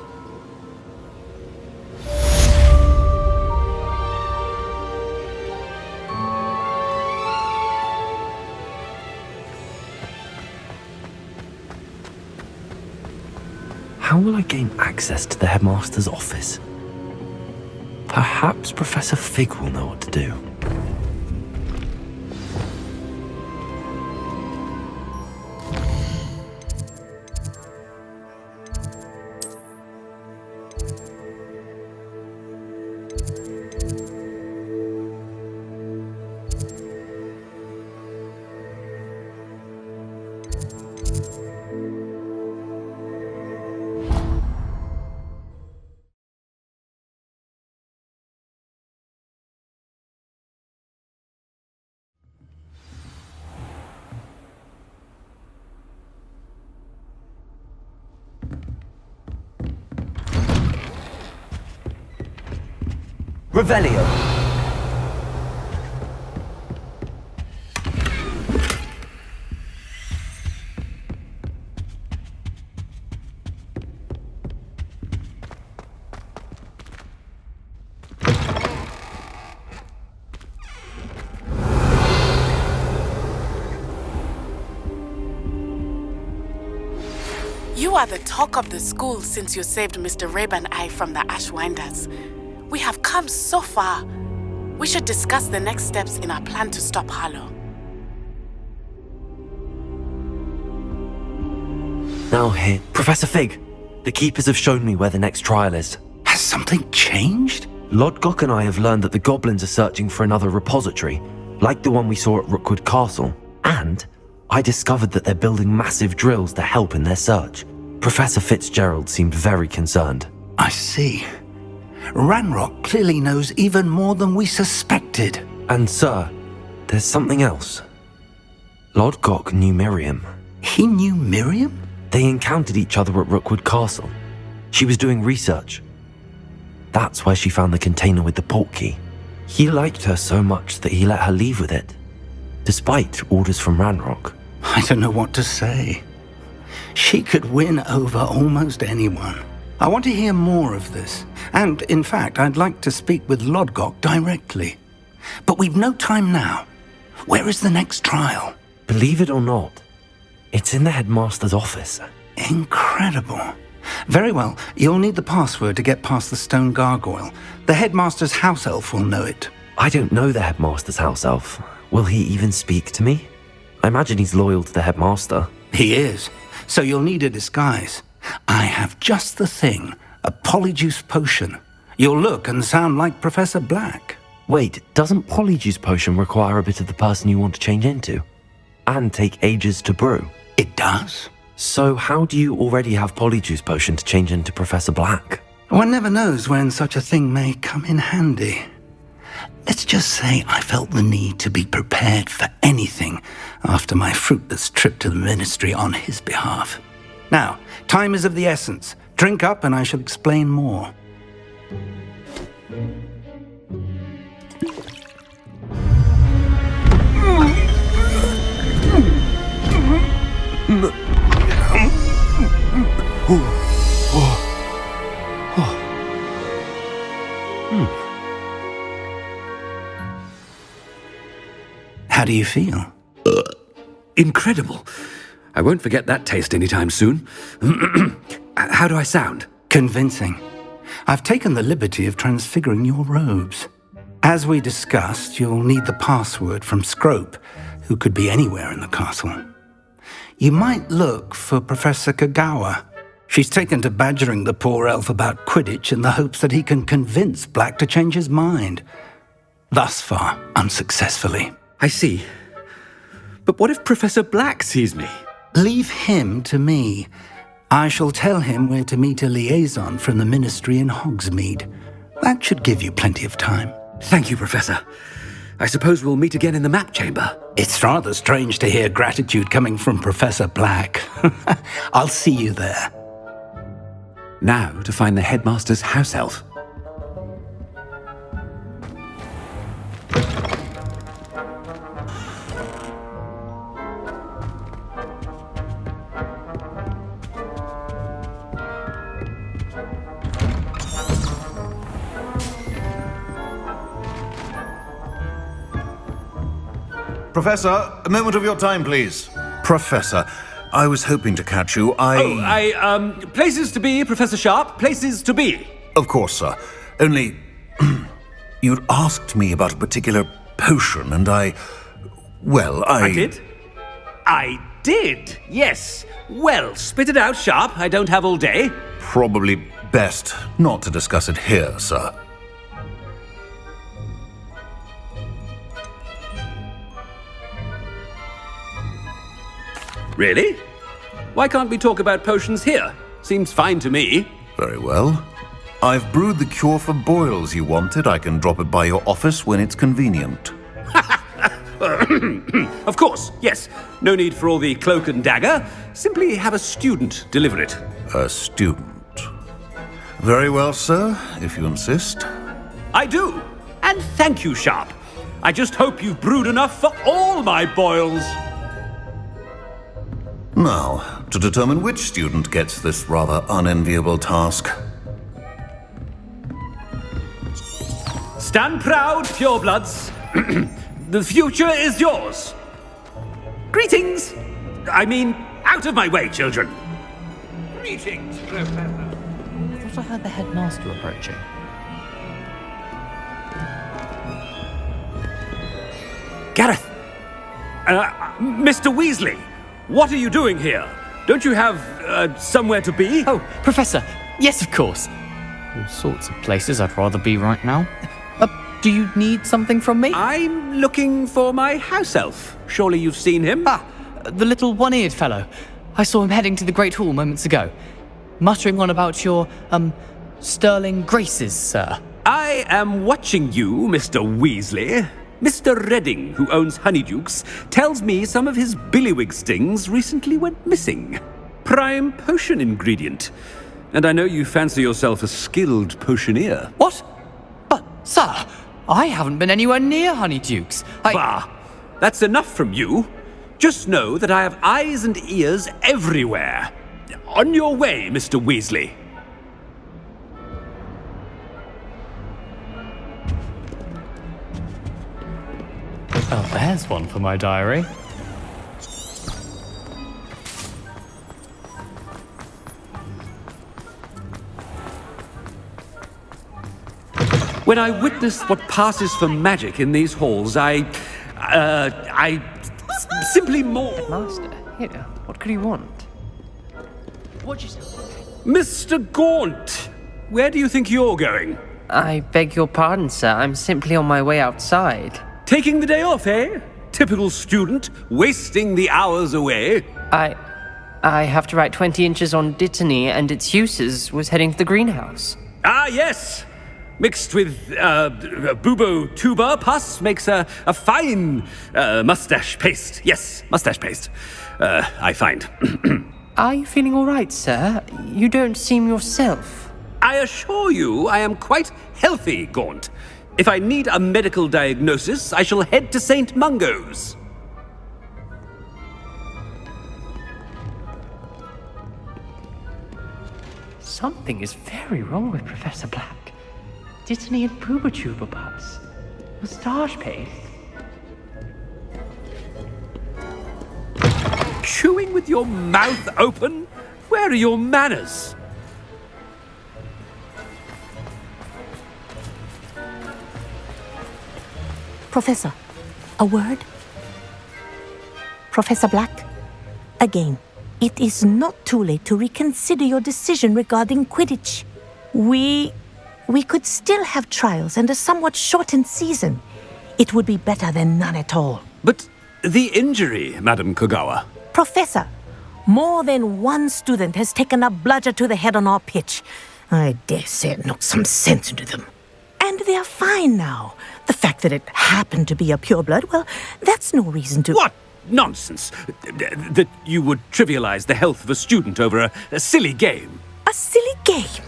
How will I gain access to the headmaster's office? Perhaps Professor Fig will know what to do. Revelio. You are the talk of the school since you saved Mr. Rabe and I from the Ashwinders. We have come so far. We should discuss the next steps in our plan to stop Harlow. Now here, Professor Fig. The Keepers have shown me where the next trial is. Has something changed? Lodgok and I have learned that the goblins are searching for another repository, like the one we saw at Rookwood Castle. And I discovered that they're building massive drills to help in their search. Professor Fitzgerald seemed very concerned. I see. Ranrock clearly knows even more than we suspected. And sir, there's something else. Lodgok knew Miriam. He knew Miriam? They encountered each other at Rookwood Castle. She was doing research. That's where she found the container with the portkey. He liked her so much that he let her leave with it, despite orders from Ranrock. I don't know what to say. She could win over almost anyone. I want to hear more of this. And, in fact, I'd like to speak with Lodgok directly. But we've no time now. Where is the next trial? Believe it or not, it's in the headmaster's office. Incredible. Very well, you'll need the password to get past the stone gargoyle. The headmaster's house elf will know it. I don't know the headmaster's house elf. Will he even speak to me? I imagine he's loyal to the headmaster. He is. So you'll need a disguise. I have just the thing. A polyjuice potion. You'll look and sound like Professor Black. Wait, doesn't polyjuice potion require a bit of the person you want to change into? And take ages to brew? It does. So how do you already have polyjuice potion to change into Professor Black? One never knows when such a thing may come in handy. Let's just say I felt the need to be prepared for anything after my fruitless trip to the ministry on his behalf. Now, time is of the essence. Drink up and I shall explain more. do you feel? Incredible. I won't forget that taste anytime soon. How do I sound? Convincing. I've taken the liberty of transfiguring your robes. As we discussed, you'll need the password from Scrope, who could be anywhere in the castle. You might look for Professor Kagawa. She's taken to badgering the poor elf about Quidditch in the hopes that he can convince Black to change his mind. Thus far, unsuccessfully. I see. But what if Professor Black sees me? Leave him to me. I shall tell him where to meet a liaison from the Ministry in Hogsmeade. That should give you plenty of time. Thank you, Professor. I suppose we'll meet again in the map chamber. It's rather strange to hear gratitude coming from Professor Black. I'll see you there. Now to find the headmaster's house elf. Professor, a moment of your time, please. Professor, I was hoping to catch you. Places to be, Professor Sharp. Places to be. Of course, sir. Only, you'd asked me about a particular potion, and I did? I did, yes. Well, spit it out, Sharp. I don't have all day. Probably best not to discuss it here, sir. Really? Why can't we talk about potions here? Seems fine to me. Very well. I've brewed the cure for boils you wanted. I can drop it by your office when it's convenient. Of course, yes. No need for all the cloak and dagger. Simply have a student deliver it. A student. Very well, sir, if you insist. I do. And thank you, Sharp. I just hope you've brewed enough for all my boils. Now, to determine which student gets this rather unenviable task. Stand proud, purebloods. The future is yours. Greetings. I mean, out of my way, children. Greetings, Professor. I thought I heard the headmaster approaching. Gareth! Mr. Weasley, what are you doing here? Don't you have somewhere to be? Oh, Professor, yes, of course. All sorts of places I'd rather be right now. Do you need something from me? I'm looking for my house elf. Surely you've seen him? Ah, the little one-eared fellow. I saw him heading to the Great Hall moments ago, muttering on about your, sterling graces, sir. I am watching you, Mr. Weasley. Mr. Redding, who owns Honeydukes, tells me some of his billywig stings recently went missing. Prime potion ingredient. And I know you fancy yourself a skilled potioneer. What? But, sir, I haven't been anywhere near Honeydukes. Bah! That's enough from you. Just know that I have eyes and ears everywhere. On your way, Mr. Weasley. Oh, there's one for my diary. When I witness what passes for magic in these halls, I simply more... Master, here, what could he want? What'd you say? Mr. Gaunt, where do you think you're going? I beg your pardon, sir. I'm simply on my way outside. Taking the day off, eh? Typical student, wasting the hours away. I have to write 20 inches on Dittany and its uses. Was heading to the greenhouse. Ah, yes. Mixed with bubo tuber pus makes a fine mustache paste. Yes, mustache paste. I find. Are you feeling all right, sir? You don't seem yourself. I assure you I am quite healthy, Gaunt. If I need a medical diagnosis, I shall head to St. Mungo's. Something is very wrong with Professor Black. Dittany and Booba Tuba Bus. Moustache paste. chewing with your mouth open? Where are your manners? Professor, a word? Professor Black, again, it is not too late to reconsider your decision regarding Quidditch. We could still have trials and a somewhat shortened season. It would be better than none at all. But the injury, Madam Kogawa. Professor, more than one student has taken a bludger to the head on our pitch. I dare say it knocked some sense into them. And they're fine now. The fact that it happened to be a pureblood, well, that's no reason to... What nonsense! That you would trivialize the health of a student over a silly game. A silly game?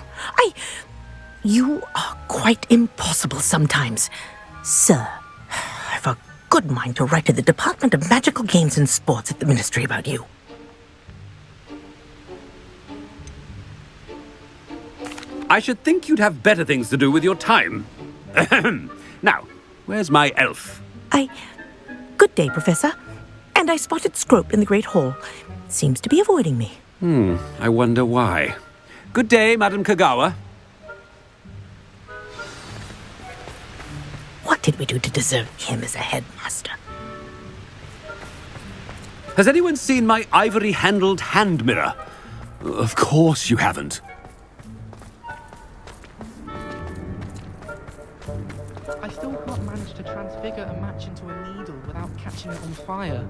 You are quite impossible sometimes. Sir, I've a good mind to write to the Department of Magical Games and Sports at the Ministry about you. I should think you'd have better things to do with your time. Now, where's my elf? Good day, Professor. And I spotted Scrope in the Great Hall. Seems to be avoiding me. I wonder why. Good day, Madam Kogawa. What did we do to deserve him as a headmaster? Has anyone seen my ivory-handled hand mirror? Of course you haven't. I still can't manage to transfigure a match into a needle without catching it on fire.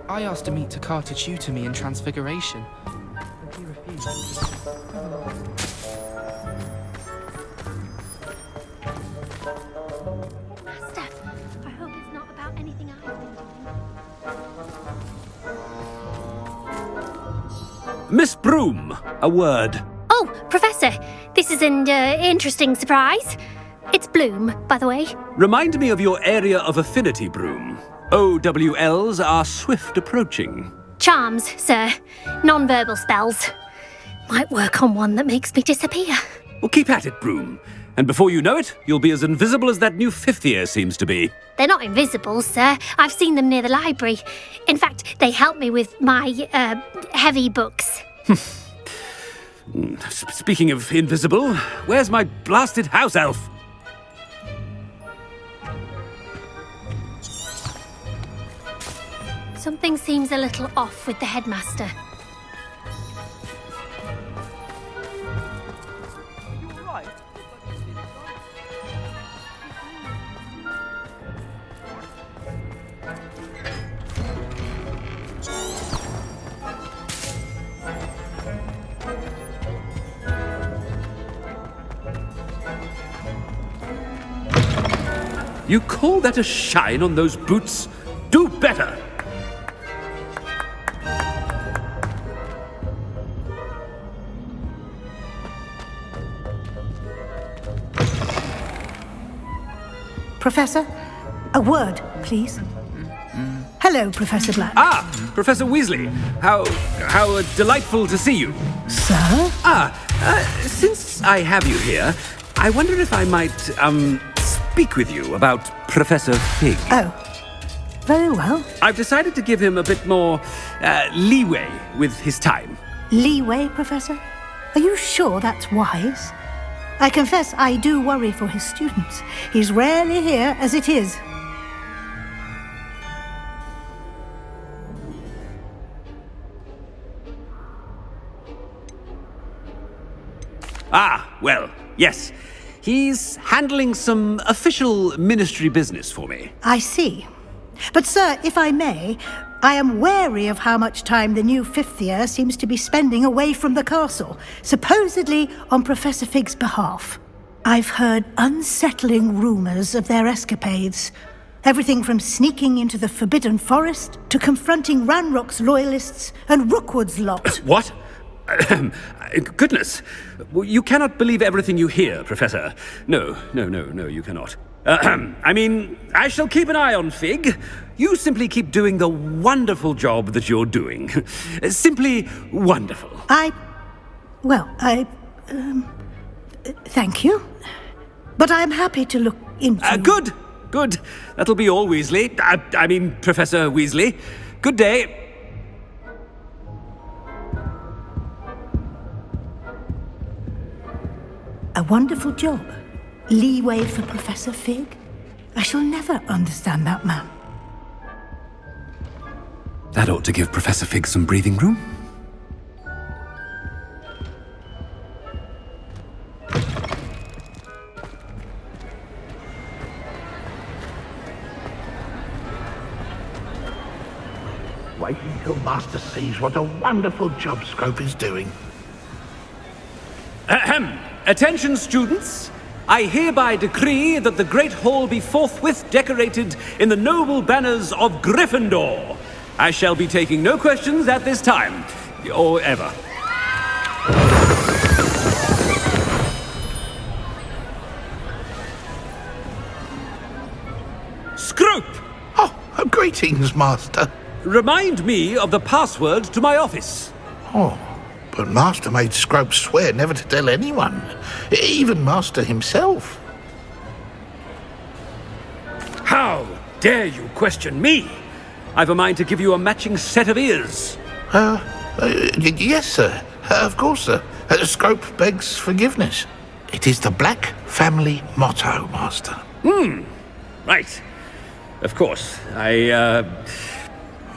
I asked Amit Takar to tutor me in transfiguration, but he refused. Master, I hope it's not about anything I've been doing. Miss Broom, a word. Oh, Professor, this is an interesting surprise. It's Bloom, by the way. Remind me of your area of affinity, Broom. OWLs are swift approaching. Charms, sir. Non-verbal spells. Might work on one that makes me disappear. Well, keep at it, Broom. And before you know it, you'll be as invisible as that new fifth year seems to be. They're not invisible, sir. I've seen them near the library. In fact, they help me with my, heavy books. Speaking of invisible, where's my blasted house elf? Something seems a little off with the headmaster. You call that a shine on those boots? Do better! Professor, a word, please. Hello, Professor Black. Ah, Professor Weasley. How delightful to see you. Sir? Since I have you here, I wonder if I might, speak with you about Professor Fig. Oh, very well. I've decided to give him a bit more, leeway with his time. Leeway, Professor? Are you sure that's wise? I confess I do worry for his students. He's rarely here as it is. Ah, well, yes. He's handling some official ministry business for me. I see. But, sir, if I may, I am wary of how much time the new fifth year seems to be spending away from the castle, supposedly on Professor Fig's behalf. I've heard unsettling rumors of their escapades. Everything from sneaking into the Forbidden Forest to confronting Ranrock's loyalists and Rookwood's lot. What? Goodness. You cannot believe everything you hear, Professor. No, you cannot. I mean, I shall keep an eye on Fig. You simply keep doing the wonderful job that you're doing. Simply wonderful. Thank you. But I'm happy to look into... Good. That'll be all, Weasley. I mean, Professor Weasley. Good day. wonderful job. Leeway for Professor Fig? I shall never understand that man. That ought to give Professor Fig some breathing room. Wait until Master sees what a wonderful job Scrope is doing. Ahem. Attention, students. I hereby decree that the Great Hall be forthwith decorated in the noble banners of Gryffindor. I shall be taking no questions at this time, or ever. Scrope! Oh, greetings, Master. Remind me of the password to my office. Oh, but Master made Scrope swear never to tell anyone, even Master himself. How dare you question me? I've a mind to give you a matching set of ears. Yes, sir. Of course, sir. Scrope begs forgiveness. It is the Black family motto, Master. Right. Of course.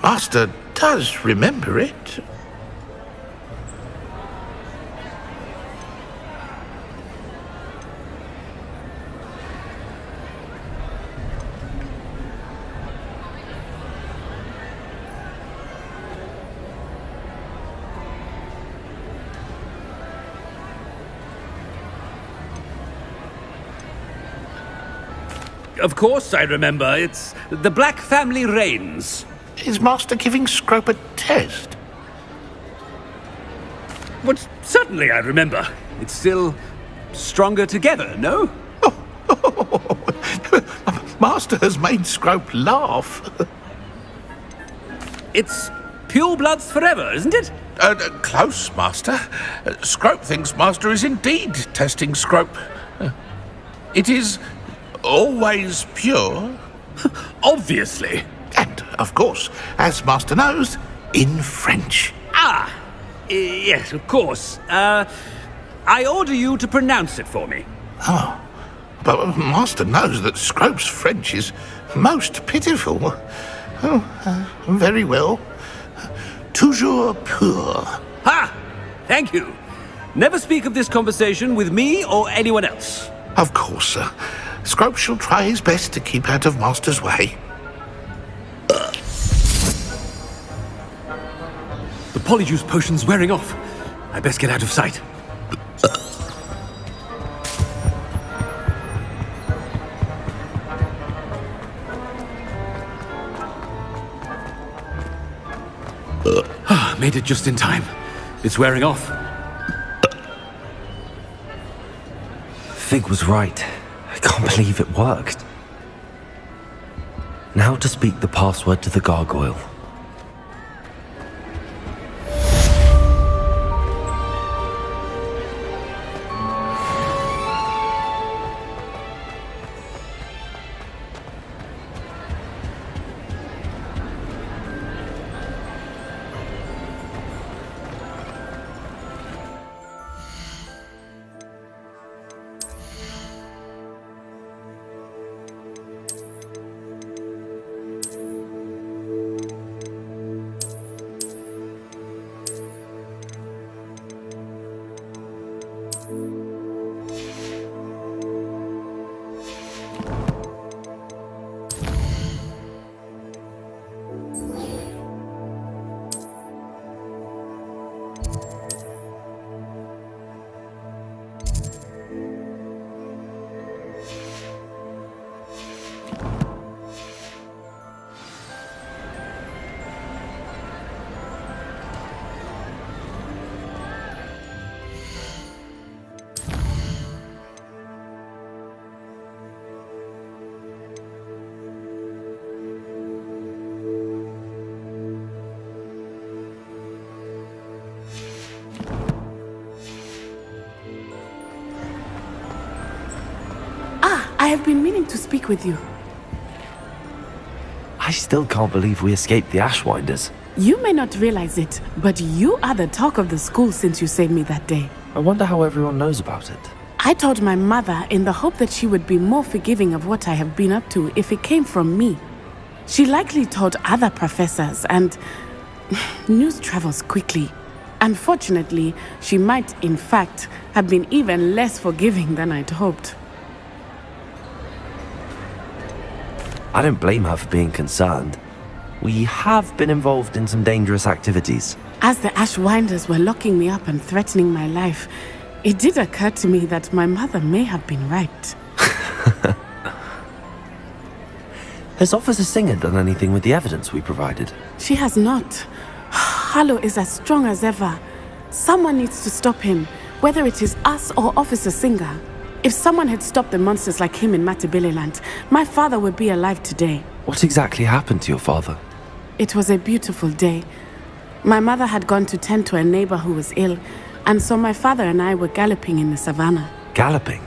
Master does remember it. Of course I remember. It's the Black family reigns. Is Master giving Scrope a test? But certainly I remember. It's still stronger together, no? Master has made Scrope laugh. It's pure bloods forever, isn't it? Close, Master. Scrope thinks Master is indeed testing Scrope. It is always pure. Obviously. And, of course, as Master knows, in French. Yes, of course. I order you to pronounce it for me. Oh, but Master knows that Scrope's French is most pitiful. Very well. Toujours pur. Ha! Thank you. Never speak of this conversation with me or anyone else. Of course, sir. Scrope shall try his best to keep out of Master's way. The polyjuice potion's wearing off. I best get out of sight. Made it just in time. It's wearing off. Fig was right. I can't believe it worked. Now to speak the password to the gargoyle. I have been meaning to speak with you. I still can't believe we escaped the Ashwinders. You may not realize it, but you are the talk of the school since you saved me that day. I wonder how everyone knows about it. I told my mother in the hope that she would be more forgiving of what I have been up to if it came from me. She likely told other professors, and news travels quickly. Unfortunately, she might, in fact, have been even less forgiving than I'd hoped. I don't blame her for being concerned. We have been involved in some dangerous activities. As the Ashwinders were locking me up and threatening my life, it did occur to me that my mother may have been right. Has Officer Singer done anything with the evidence we provided? She has not. Harlow is as strong as ever. Someone needs to stop him, whether it is us or Officer Singer. If someone had stopped the monsters like him in Matabeleland, my father would be alive today. What exactly happened to your father? It was a beautiful day. My mother had gone to tend to a neighbor who was ill, and so my father and I were galloping in the savannah. Galloping?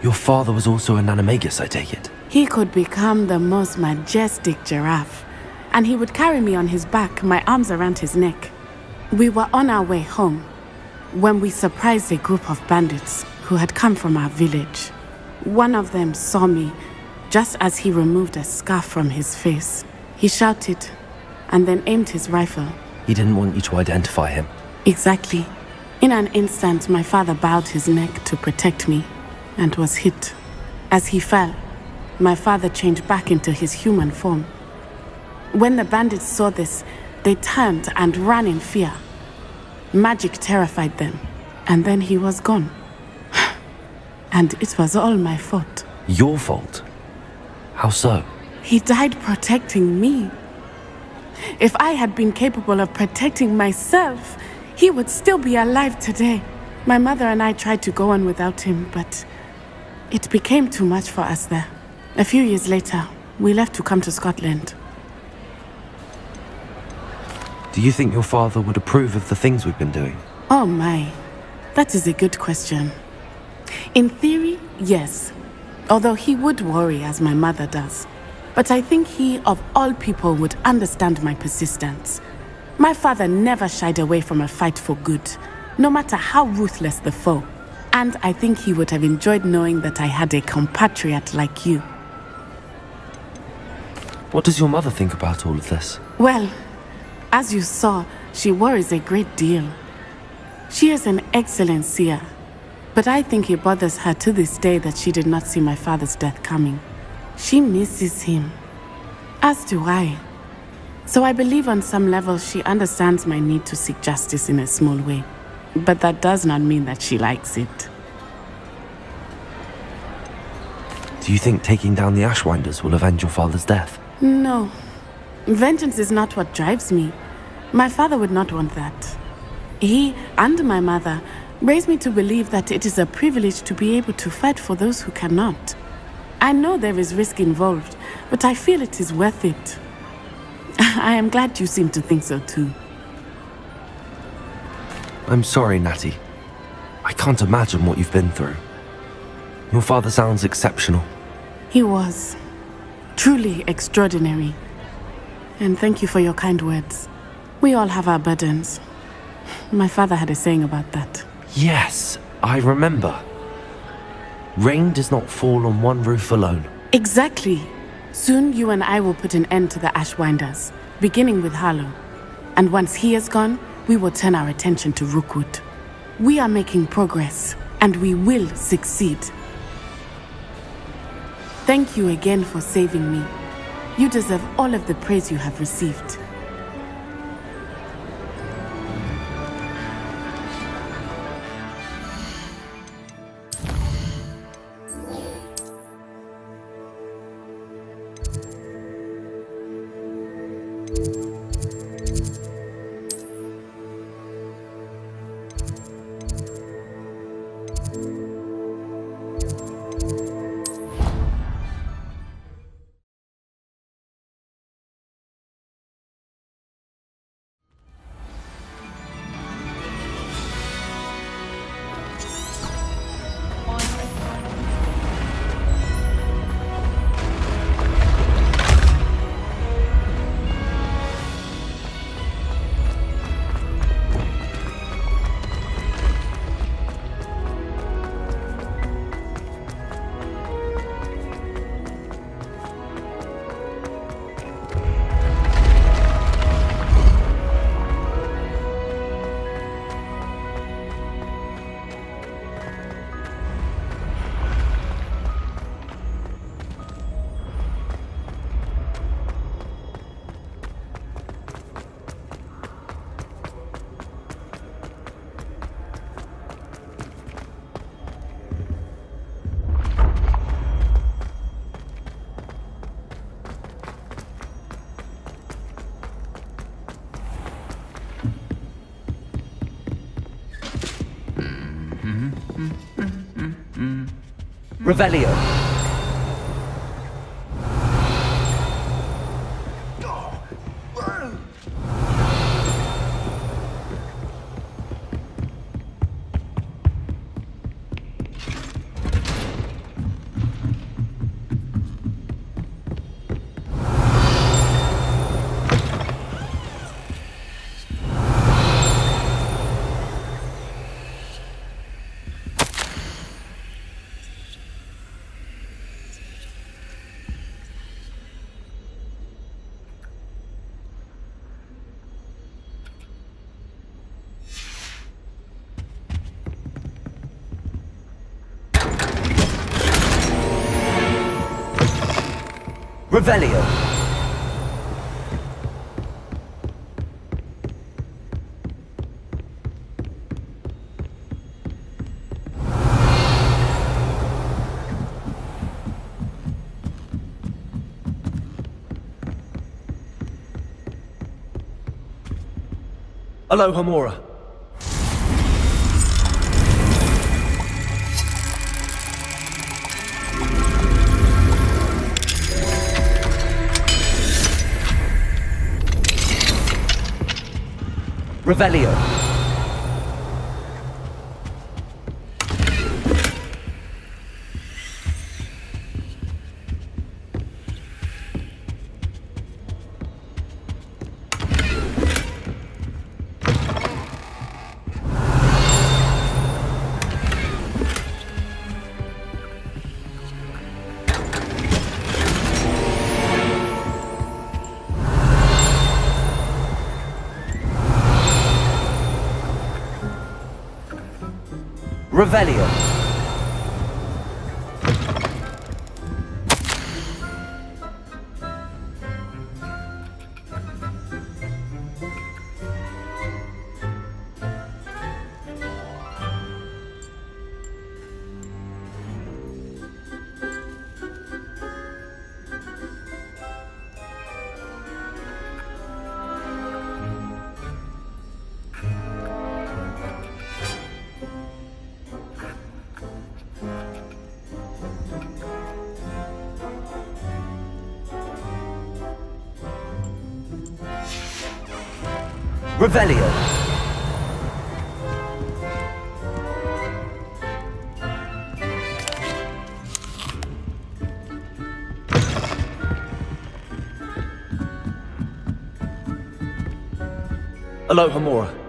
Your father was also an animagus, I take it? He could become the most majestic giraffe, and he would carry me on his back, my arms around his neck. We were on our way home when we surprised a group of bandits who had come from our village. One of them saw me just as he removed a scarf from his face. He shouted and then aimed his rifle. He didn't want you to identify him. Exactly. In an instant, my father bowed his neck to protect me and was hit. As he fell, my father changed back into his human form. When the bandits saw this, they turned and ran in fear. Magic terrified them, and then he was gone. And it was all my fault. Your fault? How so? He died protecting me. If I had been capable of protecting myself, he would still be alive today. My mother and I tried to go on without him, but it became too much for us there. A few years later, we left to come to Scotland. Do you think your father would approve of the things we've been doing? Oh my, that is a good question. In theory, yes. Although he would worry as my mother does. But I think he, of all people, would understand my persistence. My father never shied away from a fight for good, no matter how ruthless the foe. And I think he would have enjoyed knowing that I had a compatriot like you. What does your mother think about all of this? Well, as you saw, she worries a great deal. She is an excellent seer, but I think it bothers her to this day that she did not see my father's death coming. She misses him, as do I. So I believe on some level she understands my need to seek justice in a small way. But that does not mean that she likes it. Do you think taking down the Ashwinders will avenge your father's death? No. Vengeance is not what drives me. My father would not want that. He and my mother raised me to believe that it is a privilege to be able to fight for those who cannot. I know there is risk involved, but I feel it is worth it. I am glad you seem to think so too. I'm sorry, Natty. I can't imagine what you've been through. Your father sounds exceptional. He was. Truly extraordinary. And thank you for your kind words. We all have our burdens. My father had a saying about that. Yes, I remember. Rain does not fall on one roof alone. Exactly. Soon you and I will put an end to the Ashwinders, beginning with Harlow. And once he is gone, we will turn our attention to Rookwood. We are making progress, and we will succeed. Thank you again for saving me. You deserve all of the praise you have received. Revelio. Revelio. Aloha Mora. Revelio. Revelio. Revelio. Aloha Mora.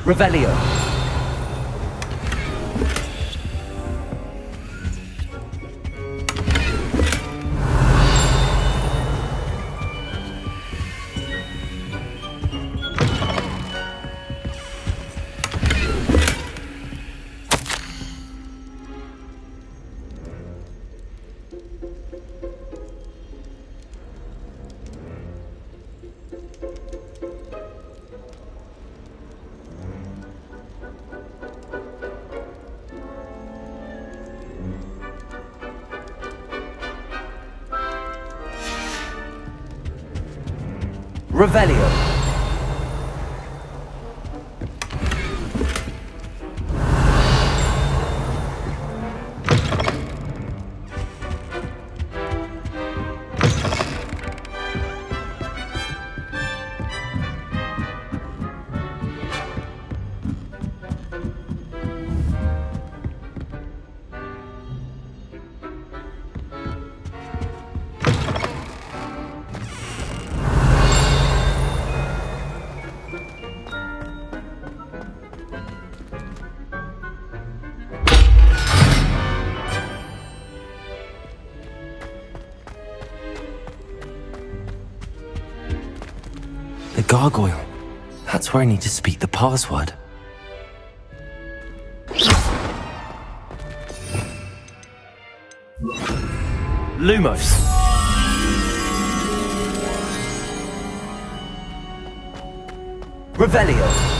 Revelio. Revelio. The gargoyle. That's where I need to speak the password. Lumos. Revelio.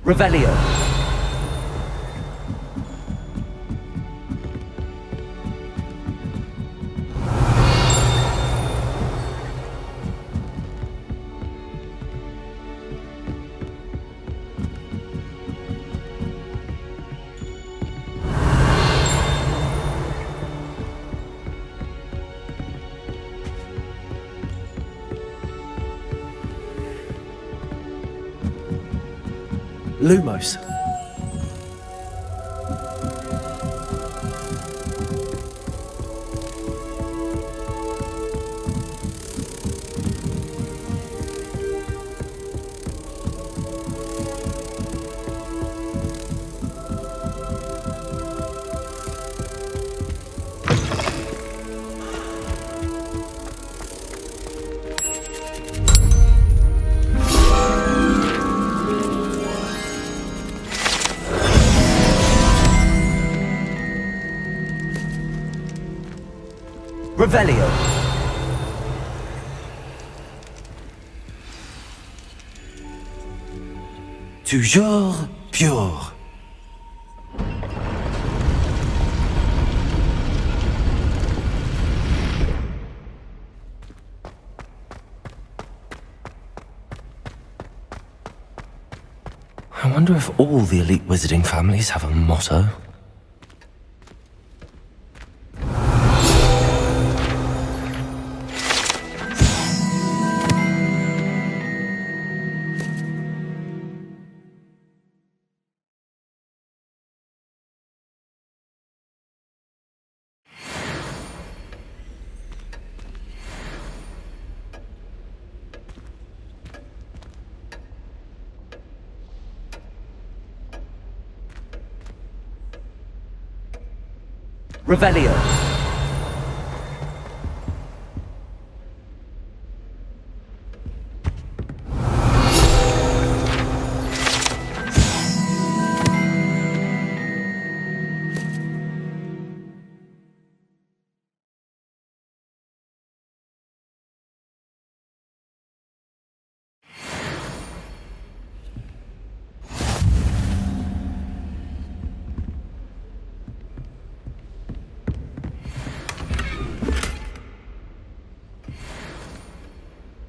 Revelio. Lumos. Revelio. Toujours pure. I wonder if all the elite wizarding families have a motto. Revelio.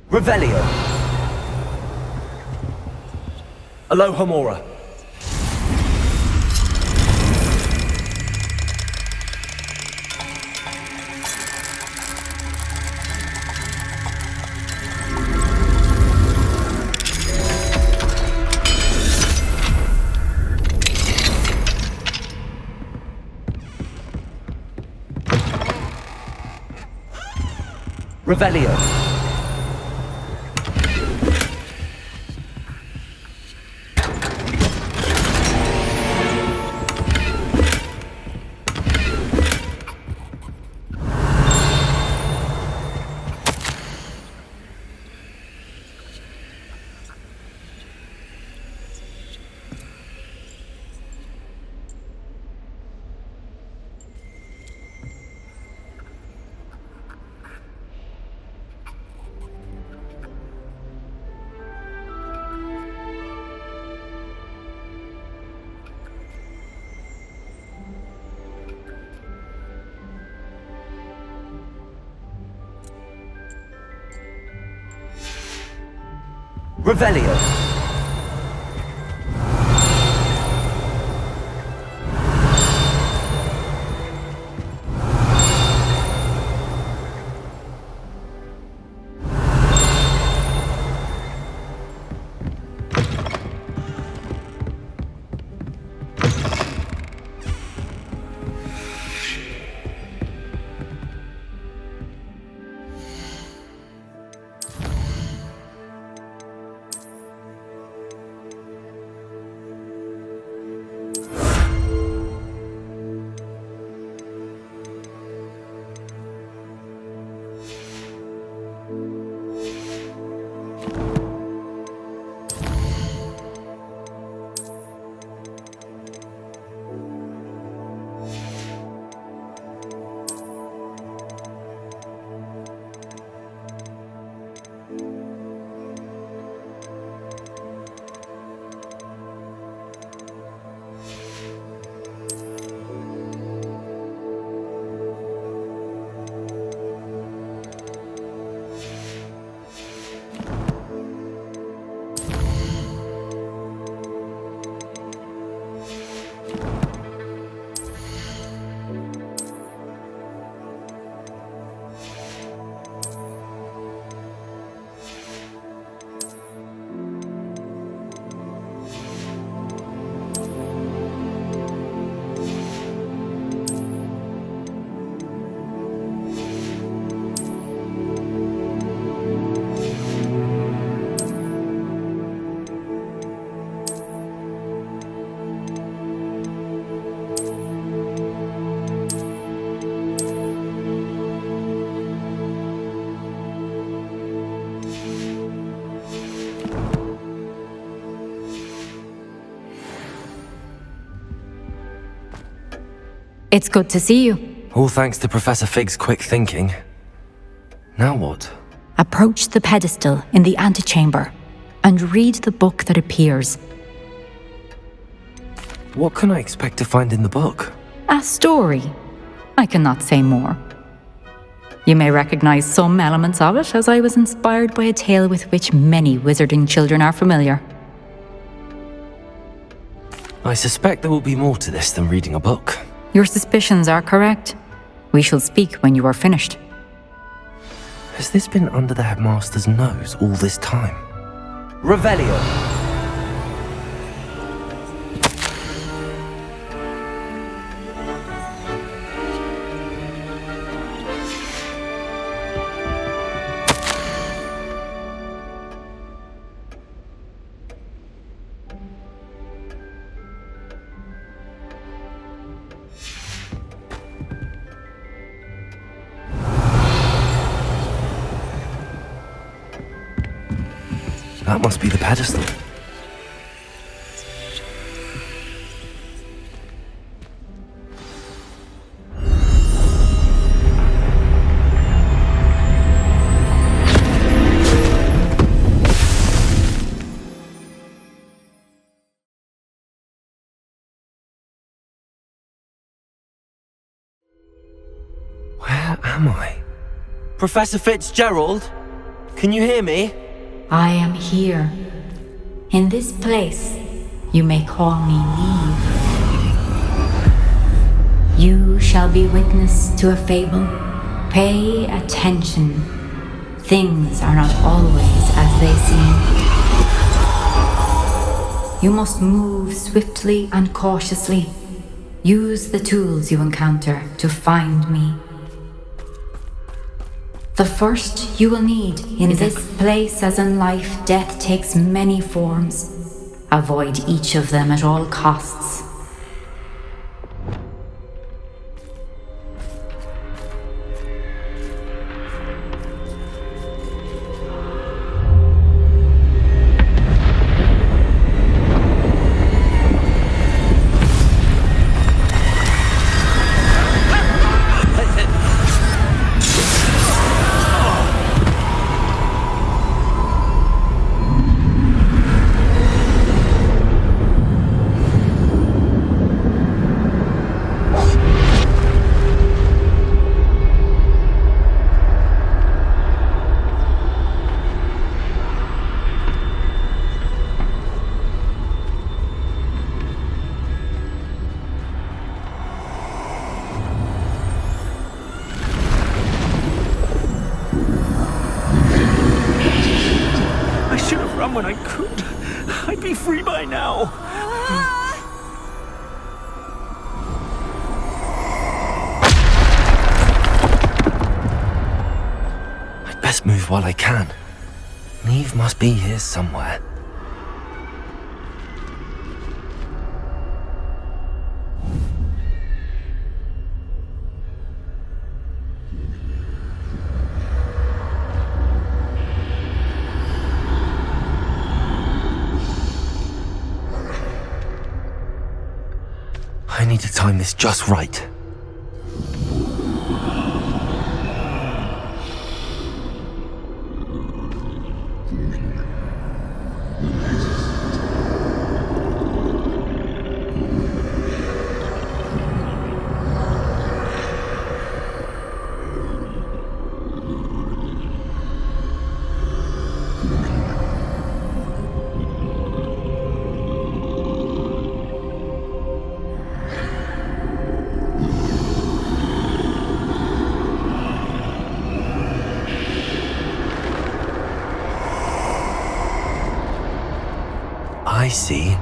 Revelio. Alohomora. Revelio. Revelio. It's good to see you. All thanks to Professor Fig's quick thinking. Now what? Approach the pedestal in the antechamber and read the book that appears. What can I expect to find in the book? A story. I cannot say more. You may recognize some elements of it, as I was inspired by a tale with which many wizarding children are familiar. I suspect there will be more to this than reading a book. Your suspicions are correct. We shall speak when you are finished. Has this been under the headmaster's nose all this time? Revelio. That must be the pedestal. Where am I? Professor Fitzgerald? Can you hear me? I am here. In this place, you may call me Neve. You shall be witness to a fable. Pay attention. Things are not always as they seem. You must move swiftly and cautiously. Use the tools you encounter to find me. The first you will need in this place, as in life, death takes many forms. Avoid each of them at all costs. When I could, I'd be free by now. I'd best move while I can. Neve must be here somewhere. I need to time this just right. I see.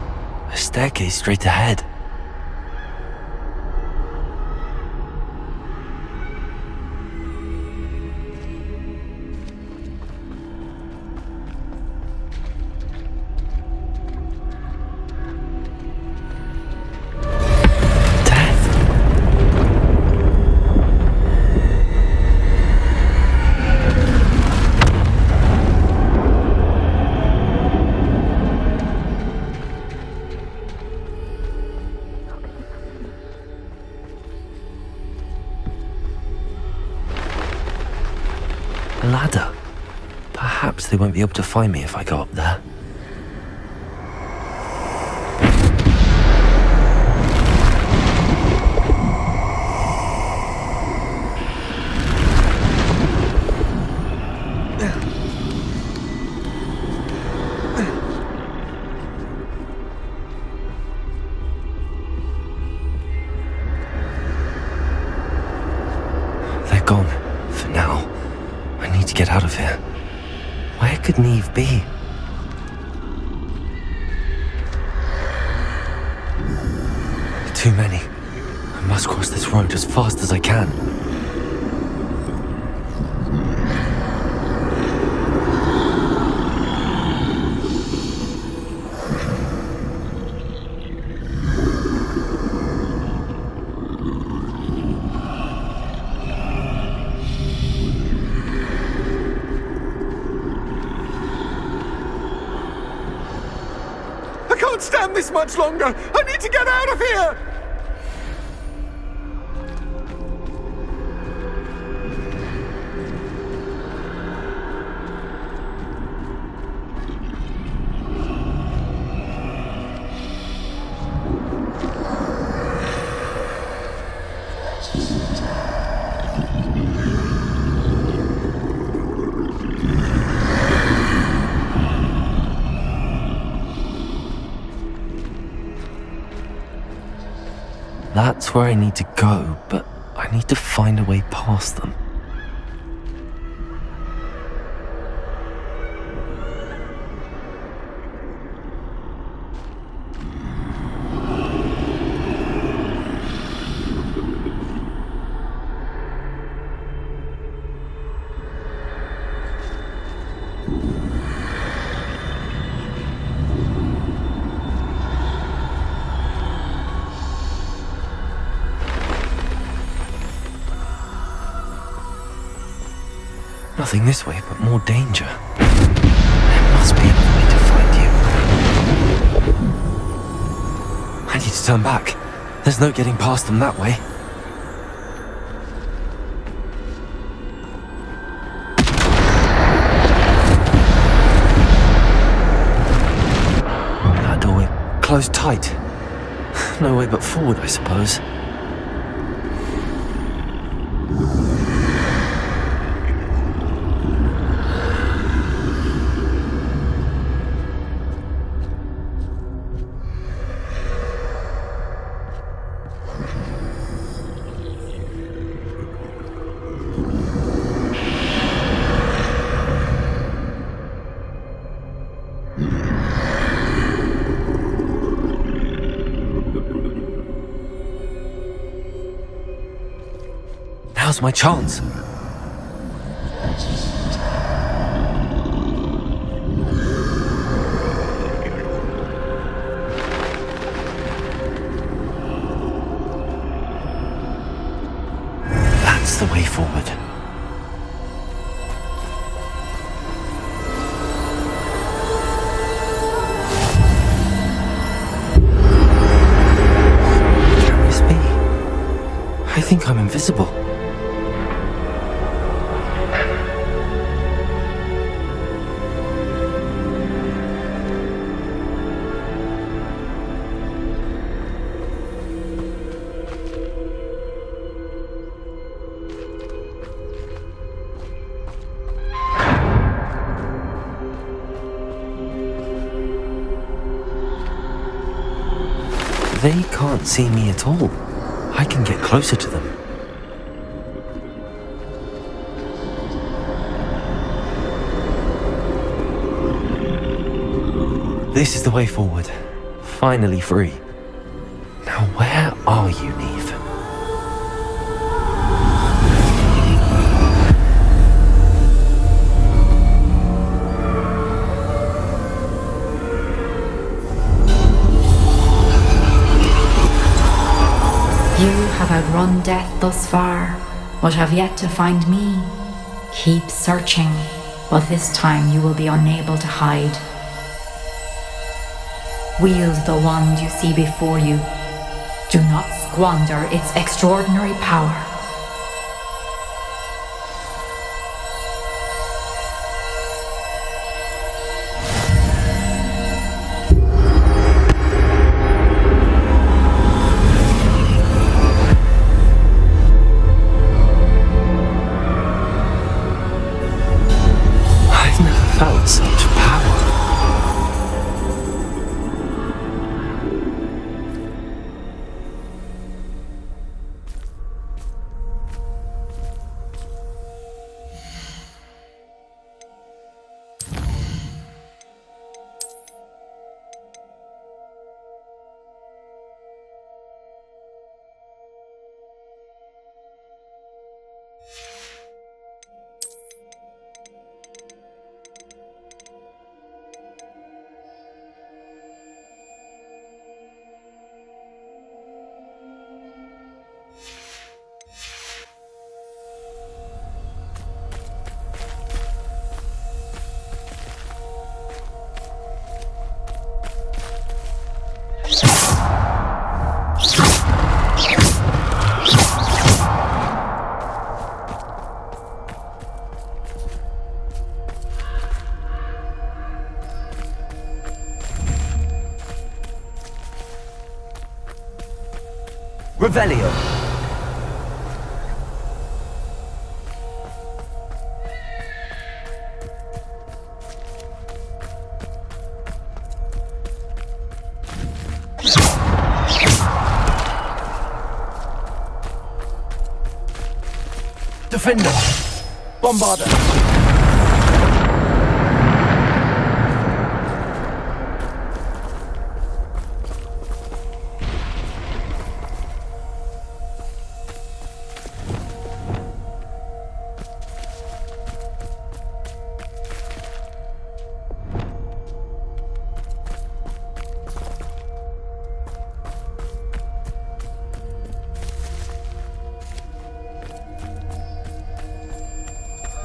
A staircase straight ahead. they won't be able to find me if I go up there. They're gone. For now. I need to get out of here. Where could Neve be? Too many. I must cross this road as fast as I can. I can't stand this much longer! I need to get out of here! That's where I need to go, but I need to find a way past them. Nothing this way, but more danger. There must be another way to find you. I need to turn back. There's no getting past them that way. That doorway closed tight. No way but forward, I suppose. Now's my chance. That's the way forward. Can this be? I think I'm invisible. They can't see me at all. I can get closer to them. This is the way forward. Finally free. Now where are you, Neve? You have outrun death thus far, but have yet to find me. Keep searching, but this time you will be unable to hide. Wield the wand you see before you. Do not squander its extraordinary power. Revelio. Defender. Bombarder.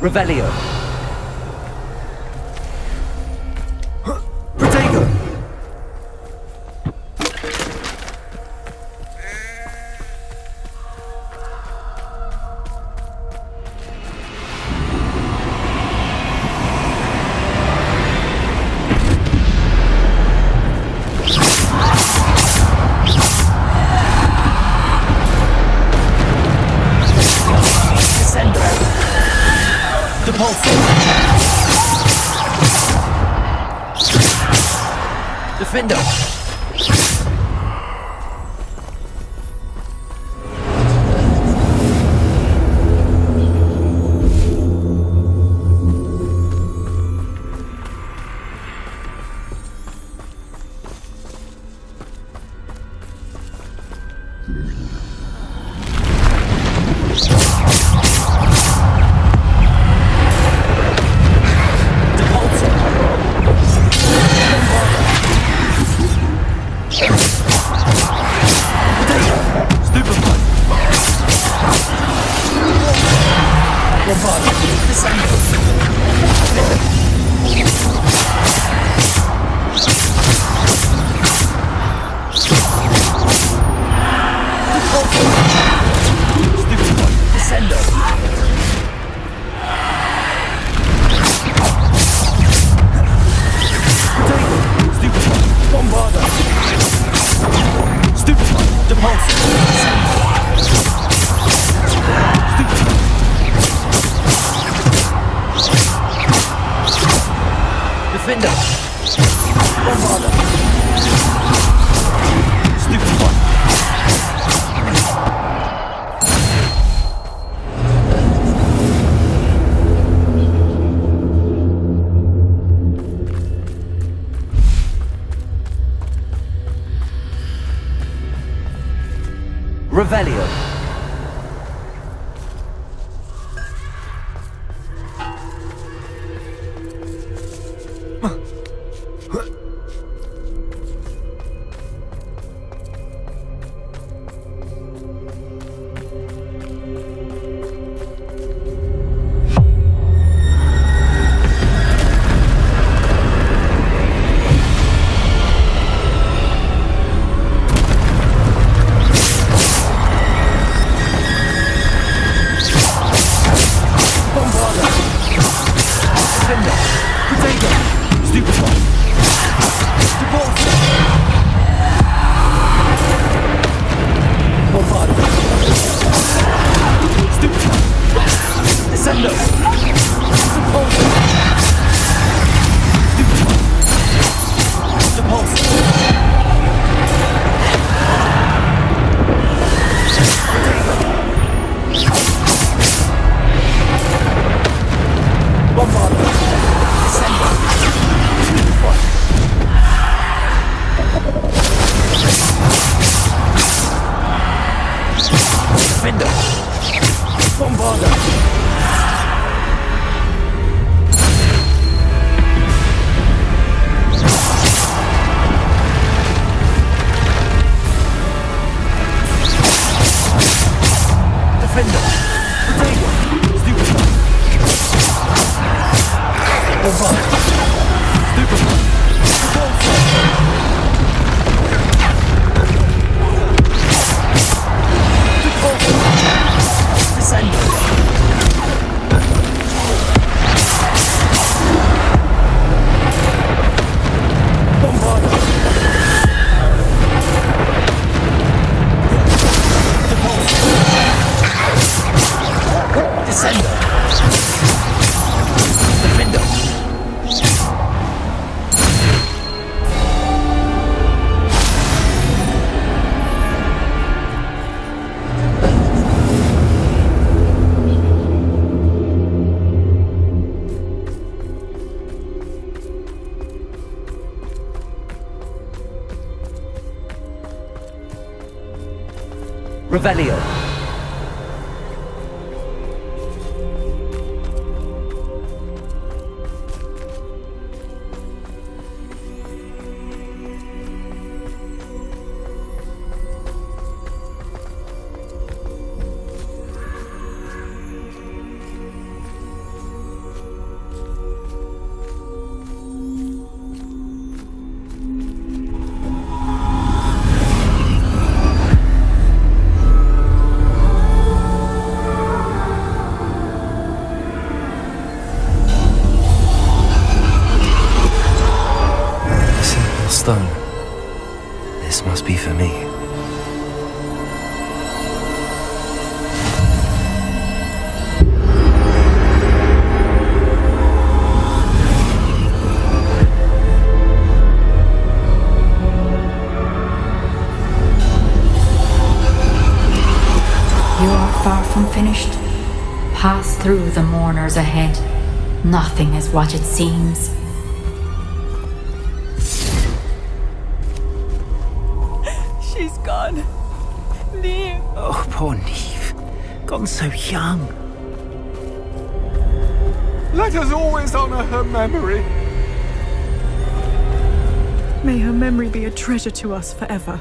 Revelio. Protego. Defender. Revelio. Revelio. Stone. This must be for me. You are far from finished. Pass through the mourners ahead. Nothing is what it seems. She's gone. Neve. Oh, poor Neve. Gone so young. Let us always honor her memory. May her memory be a treasure to us forever.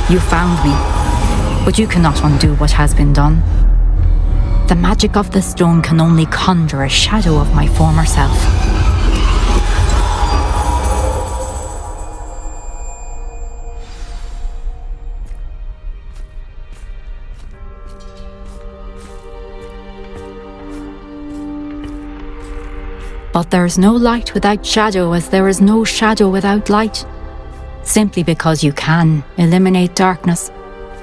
You found me, but you cannot undo what has been done. The magic of the stone can only conjure a shadow of my former self. But there is no light without shadow, as there is no shadow without light. Simply because you can eliminate darkness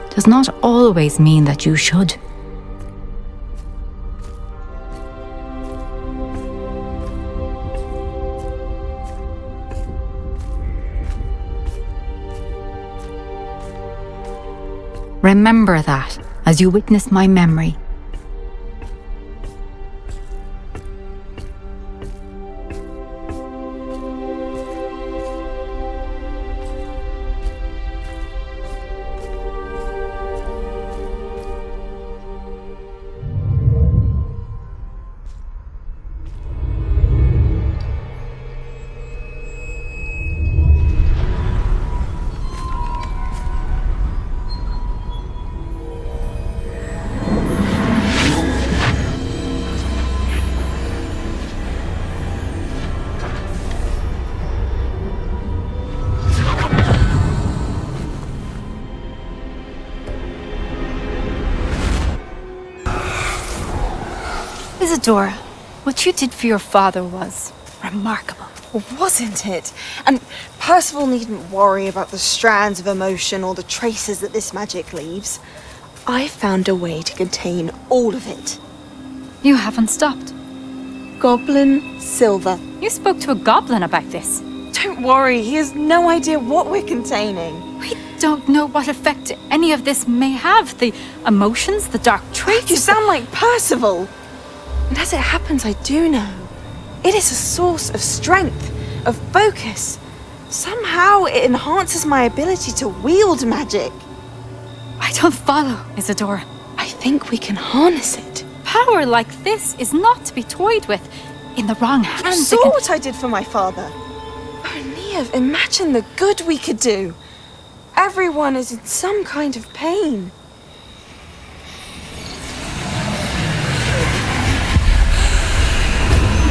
does not always mean that you should. Remember that as you witness my memory. Isadora, what you did for your father was remarkable. Wasn't it? And Percival needn't worry about the strands of emotion or the traces that this magic leaves. I found a way to contain all of it. You haven't stopped. Goblin Silver. You spoke to a goblin about this. Don't worry, he has no idea what we're containing. We don't know what effect any of this may have. The emotions, the dark traits. You sound like Percival. And as it happens, I do know. It is a source of strength, of focus. Somehow it enhances my ability to wield magic. I don't follow, Isadora. I think we can harness it. Power like this is not to be toyed with. In the wrong hands. You saw what I did for my father. Oh, Neve, imagine the good we could do. Everyone is in some kind of pain.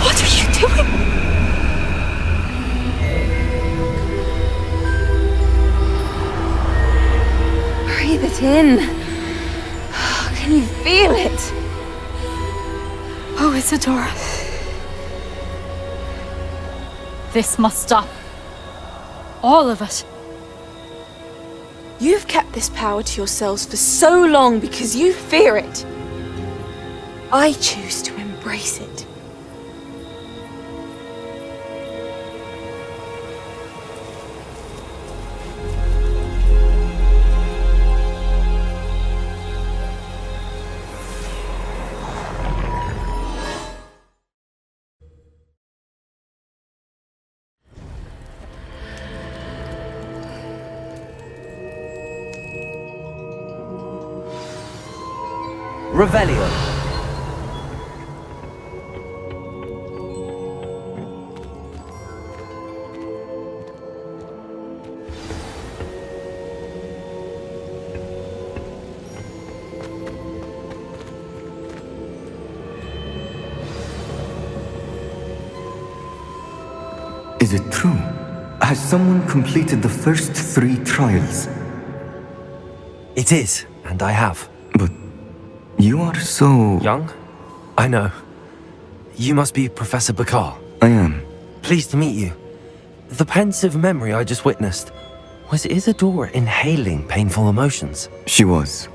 What are you doing? Breathe it in. Can you feel it? Oh, Isadora. This must stop. All of it. You've kept this power to yourselves for so long because you fear it. I choose to embrace it. Revelio. Is it true? Has someone completed the first 3 trials? It is, and I have. But you are so... young? I know. You must be Professor Bakar. I am. Pleased to meet you. The pensive memory I just witnessed, was Isadora inhaling painful emotions? She was.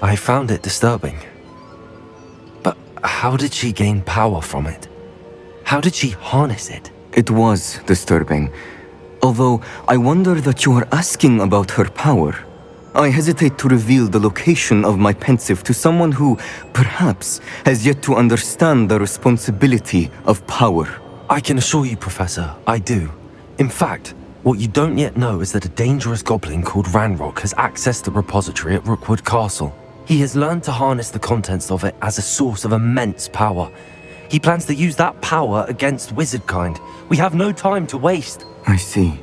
I found it disturbing. But how did she gain power from it? How did she harness it? It was disturbing. Although, I wonder that you are asking about her power. I hesitate to reveal the location of my pensive to someone who, perhaps, has yet to understand the responsibility of power. I can assure you, Professor, I do. In fact, what you don't yet know is that a dangerous goblin called Ranrock has accessed the repository at Rookwood Castle. He has learned to harness the contents of it as a source of immense power. He plans to use that power against wizardkind. We have no time to waste. I see.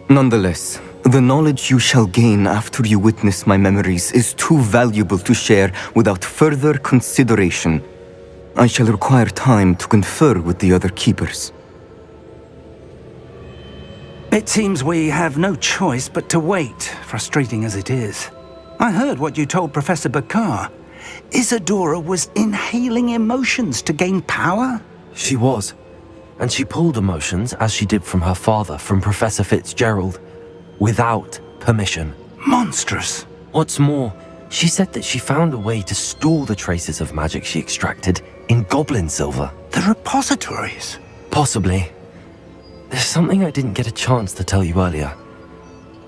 Nonetheless, the knowledge you shall gain after you witness my memories is too valuable to share without further consideration. I shall require time to confer with the other keepers. It seems we have no choice but to wait, frustrating as it is. I heard what you told Professor Bakar. Isadora was inhaling emotions to gain power? She was. And she pulled emotions, as she did from her father, from Professor Fitzgerald, without permission. Monstrous. What's more, she said that she found a way to store the traces of magic she extracted in goblin silver. The repositories? Possibly. There's something I didn't get a chance to tell you earlier.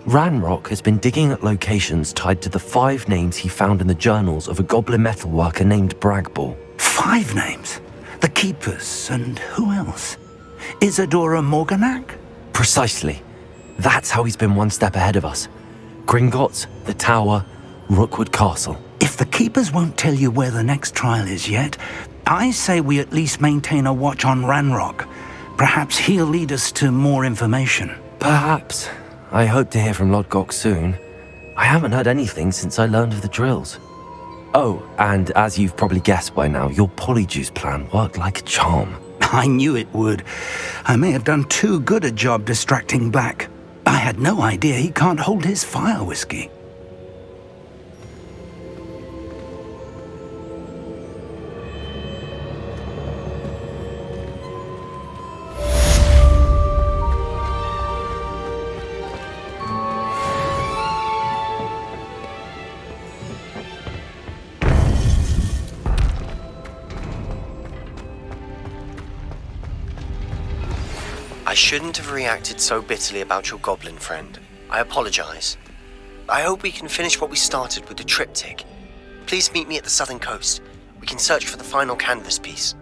Ranrock has been digging at locations tied to the 5 names he found in the journals of a goblin metalworker named Bragball. 5 names? The Keepers, and who else? Isadora Morganac? Precisely. That's how he's been one step ahead of us. Gringotts, the Tower, Rookwood Castle. If the Keepers won't tell you where the next trial is yet, I say we at least maintain a watch on Ranrock. Perhaps he'll lead us to more information. Perhaps. I hope to hear from Lodgok soon. I haven't heard anything since I learned of the drills. Oh, and as you've probably guessed by now, your polyjuice plan worked like a charm. I knew it would. I may have done too good a job distracting Black. I had no idea he can't hold his fire whiskey. I shouldn't have reacted so bitterly about your goblin friend. I apologize. I hope we can finish what we started with the triptych. Please meet me at the southern coast. We can search for the final canvas piece.